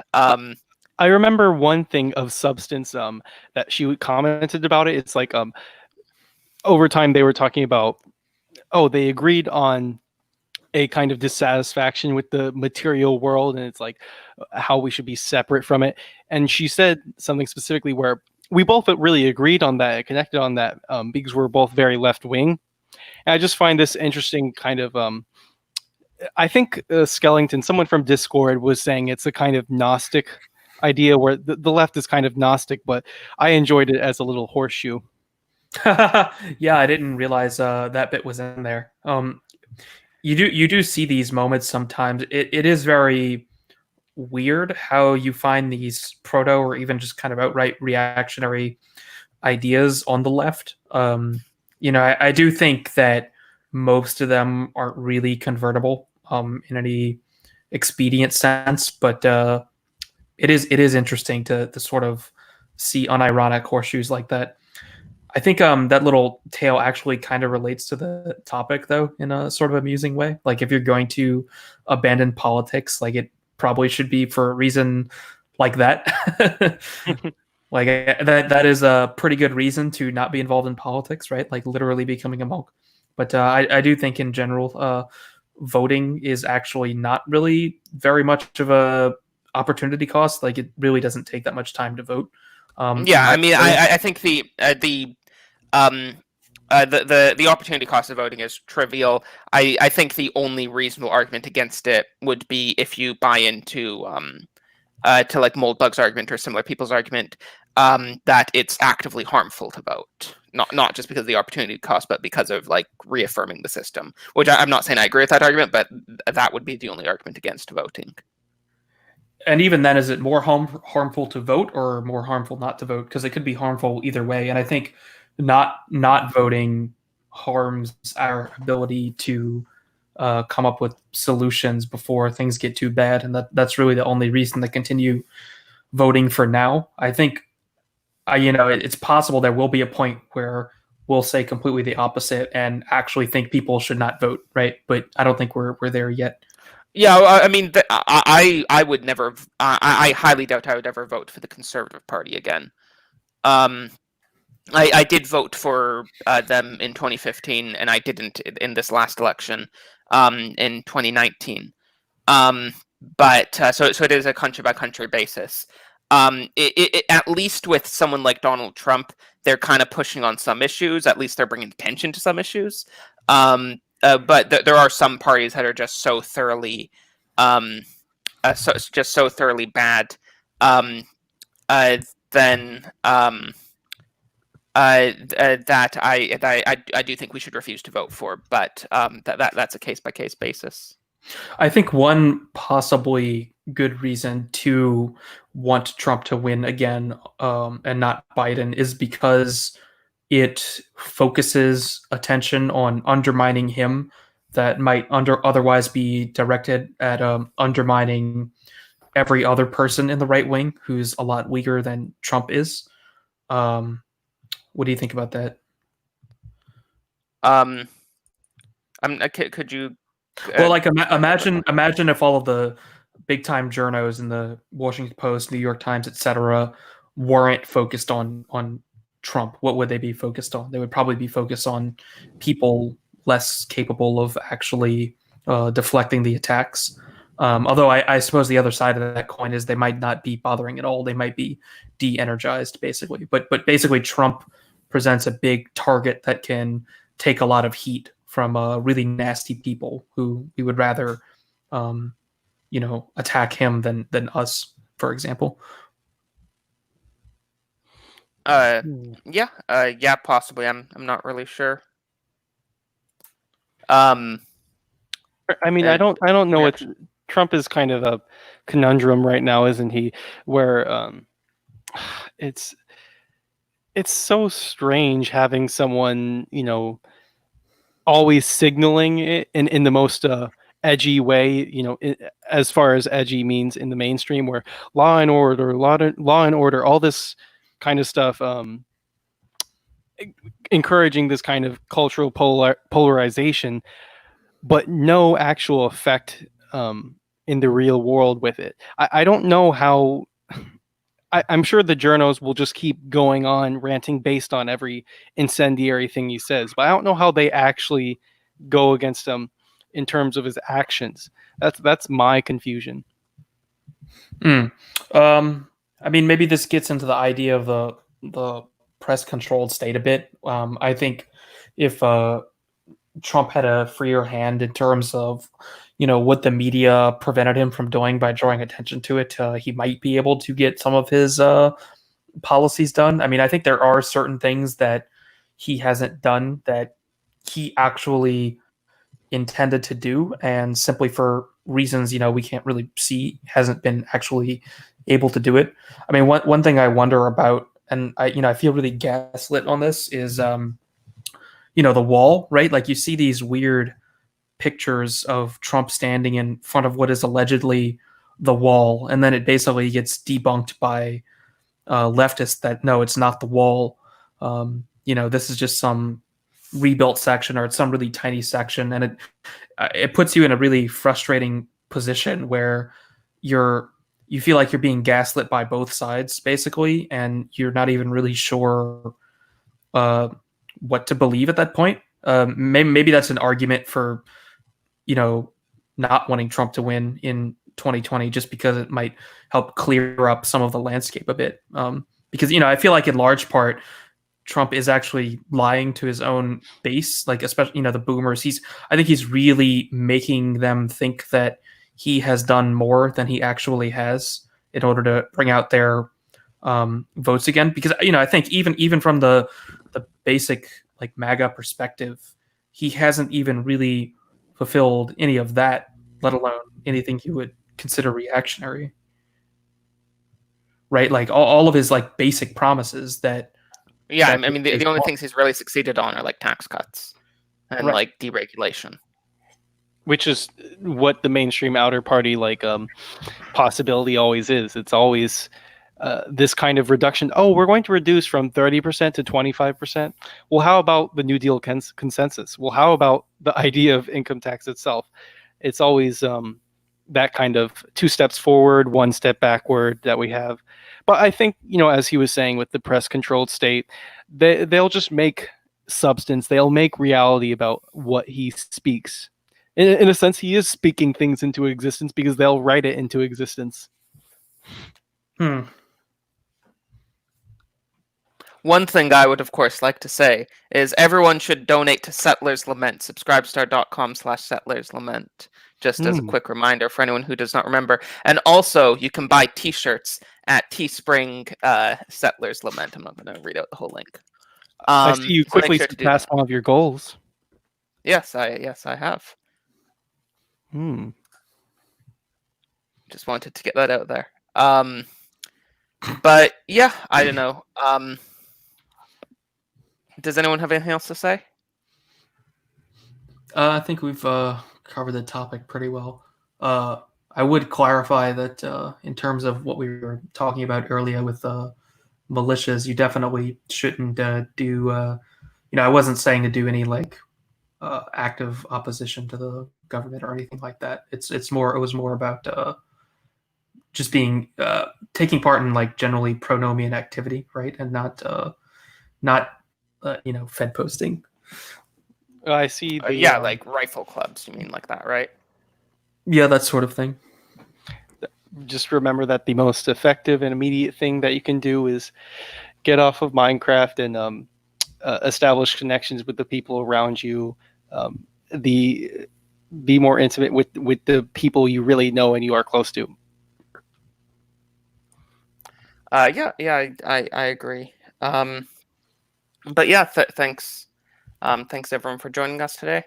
I remember one thing of substance that she commented about it. It's like over time they were talking about, they agreed on a kind of dissatisfaction with the material world, and it's like how we should be separate from it. And she said something specifically where we both really agreed on that, connected on that, because we're both very left wing. And I just find this interesting kind of I think Skellington, someone from Discord, was saying it's a kind of Gnostic idea where the left is kind of Gnostic, but I enjoyed it as a little horseshoe. Yeah, I didn't realize that bit was in there. You do see these moments sometimes. It is very weird how you find these proto or even just kind of outright reactionary ideas on the left. I do think that most of them aren't really convertible in any expedient sense, but it is interesting to sort of see unironic horseshoes like that. I think that little tale actually kind of relates to the topic, though, in a sort of amusing way. Like, if you're going to abandon politics, like, it probably should be for a reason like that. Like, that is a pretty good reason to not be involved in politics, right? Like, literally becoming a monk. But I do think in general, voting is actually not really very much of a opportunity cost. Like, it really doesn't take that much time to vote. I think the opportunity cost of voting is trivial. I think the only reasonable argument against it would be if you buy into to like Moldbug's argument or similar people's argument, that it's actively harmful to vote. Not just because of the opportunity cost, but because of like reaffirming the system. Which I'm not saying I agree with that argument, but that would be the only argument against voting. And even then, is it more harmful to vote or more harmful not to vote? Because it could be harmful either way. And I think not voting harms our ability to come up with solutions before things get too bad. And that's really the only reason to continue voting for now. I think, it's possible there will be a point where we'll say completely the opposite and actually think people should not vote, right? But I don't think we're there yet. Yeah, I mean, I would never. I highly doubt I would ever vote for the Conservative Party again. I did vote for them in 2015, and I didn't in this last election, in 2019. But so it is a country by country basis. At least with someone like Donald Trump, they're kind of pushing on some issues. At least they're bringing attention to some issues. But there are some parties that are just so thoroughly, so thoroughly bad, then that I do think we should refuse to vote for. But that's a case by case basis. I think one possibly good reason to want Trump to win again, and not Biden, is because it focuses attention on undermining him that might otherwise be directed at undermining every other person in the right wing who's a lot weaker than Trump is. What do you think about that? Could you? Well, like imagine if all of the big time journos in the Washington Post, New York Times, etc., weren't focused on Trump. What would they be focused on? They would probably be focused on people less capable of actually deflecting the attacks. Although I suppose the other side of that coin is they might not be bothering at all. They might be de-energized, basically. But basically, Trump presents a big target that can take a lot of heat from really nasty people who we would rather, attack him than us, for example. Yeah, possibly. I'm not really sure. I mean, I don't know what Trump is kind of a conundrum right now, isn't he? Where it's so strange having someone, always signaling it in the most edgy way, as far as edgy means in the mainstream, where law and order, all this kind of stuff, encouraging this kind of cultural polarization, but no actual effect in the real world with it. I don't know how. I'm sure the journos will just keep going on ranting based on every incendiary thing he says, but I don't know how they actually go against him in terms of his actions. That's my confusion. I mean, maybe this gets into the idea of the press-controlled state a bit. I think if Trump had a freer hand in terms of, what the media prevented him from doing by drawing attention to it, he might be able to get some of his policies done. I mean, I think there are certain things that he hasn't done that he actually intended to do, and simply for reasons we can't really see, hasn't been actually able to do it. I mean, one thing I wonder about, and I feel really gaslit on this, is the wall, right? Like, you see these weird pictures of Trump standing in front of what is allegedly the wall, and then it basically gets debunked by leftists that no, it's not the wall. This is just some rebuilt section, or it's some really tiny section, and it puts you in a really frustrating position where you feel like you're being gaslit by both sides, basically, and you're not even really sure what to believe at that point. Maybe that's an argument for not wanting Trump to win in 2020, just because it might help clear up some of the landscape a bit. Because I feel like in large part, Trump is actually lying to his own base, like especially the boomers. I think he's really making them think that he has done more than he actually has in order to bring out their votes again. Because I think even from the basic like MAGA perspective, he hasn't even really fulfilled any of that, let alone anything you would consider reactionary. Right? Like all of his like basic promises that. Yeah, I mean, the only things he's really succeeded on are like tax cuts and like deregulation, which is what the mainstream outer party possibility always is. It's always this kind of reduction. Oh, we're going to reduce from 30% to 25%. Well, how about the New Deal consensus? Well, how about the idea of income tax itself? It's always that kind of 2 steps forward, 1 step backward that we have. But I think, as he was saying with the press-controlled state, they'll just make substance. They'll make reality about what he speaks. In a sense, he is speaking things into existence because they'll write it into existence. One thing I would, of course, like to say is everyone should donate to Settlers Lament. Subscribestar.com/Settlers Lament. Just as a quick reminder for anyone who does not remember. And also, you can buy T-shirts at Teespring Settlers Lament. I'm not going to read out the whole link. I see you quickly surpassed one of your goals. Yes, I have. Just wanted to get that out there. But yeah, I don't know. Does anyone have anything else to say? I think we've covered the topic pretty well. I would clarify that in terms of what we were talking about earlier with militias, you definitely shouldn't do. I wasn't saying to do any active opposition to the government or anything like that. It was more about just being taking part in generally pro-nomian activity, right, and not Fed posting. I see. Like rifle clubs. You mean like that, right? Yeah, that sort of thing. Just remember that the most effective and immediate thing that you can do is get off of Minecraft and establish connections with the people around you. Be more intimate with the people you really know and you are close to. I agree. But yeah, thanks everyone for joining us today.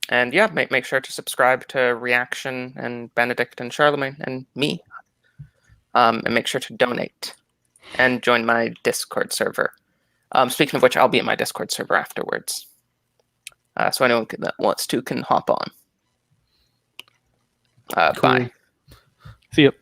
And yeah, make sure to subscribe to Reaction and Benedict and Charlemagne and me. And make sure to donate and join my Discord server. Speaking of which, I'll be in my Discord server afterwards. So anyone that wants to can hop on. Cool. Bye. See you.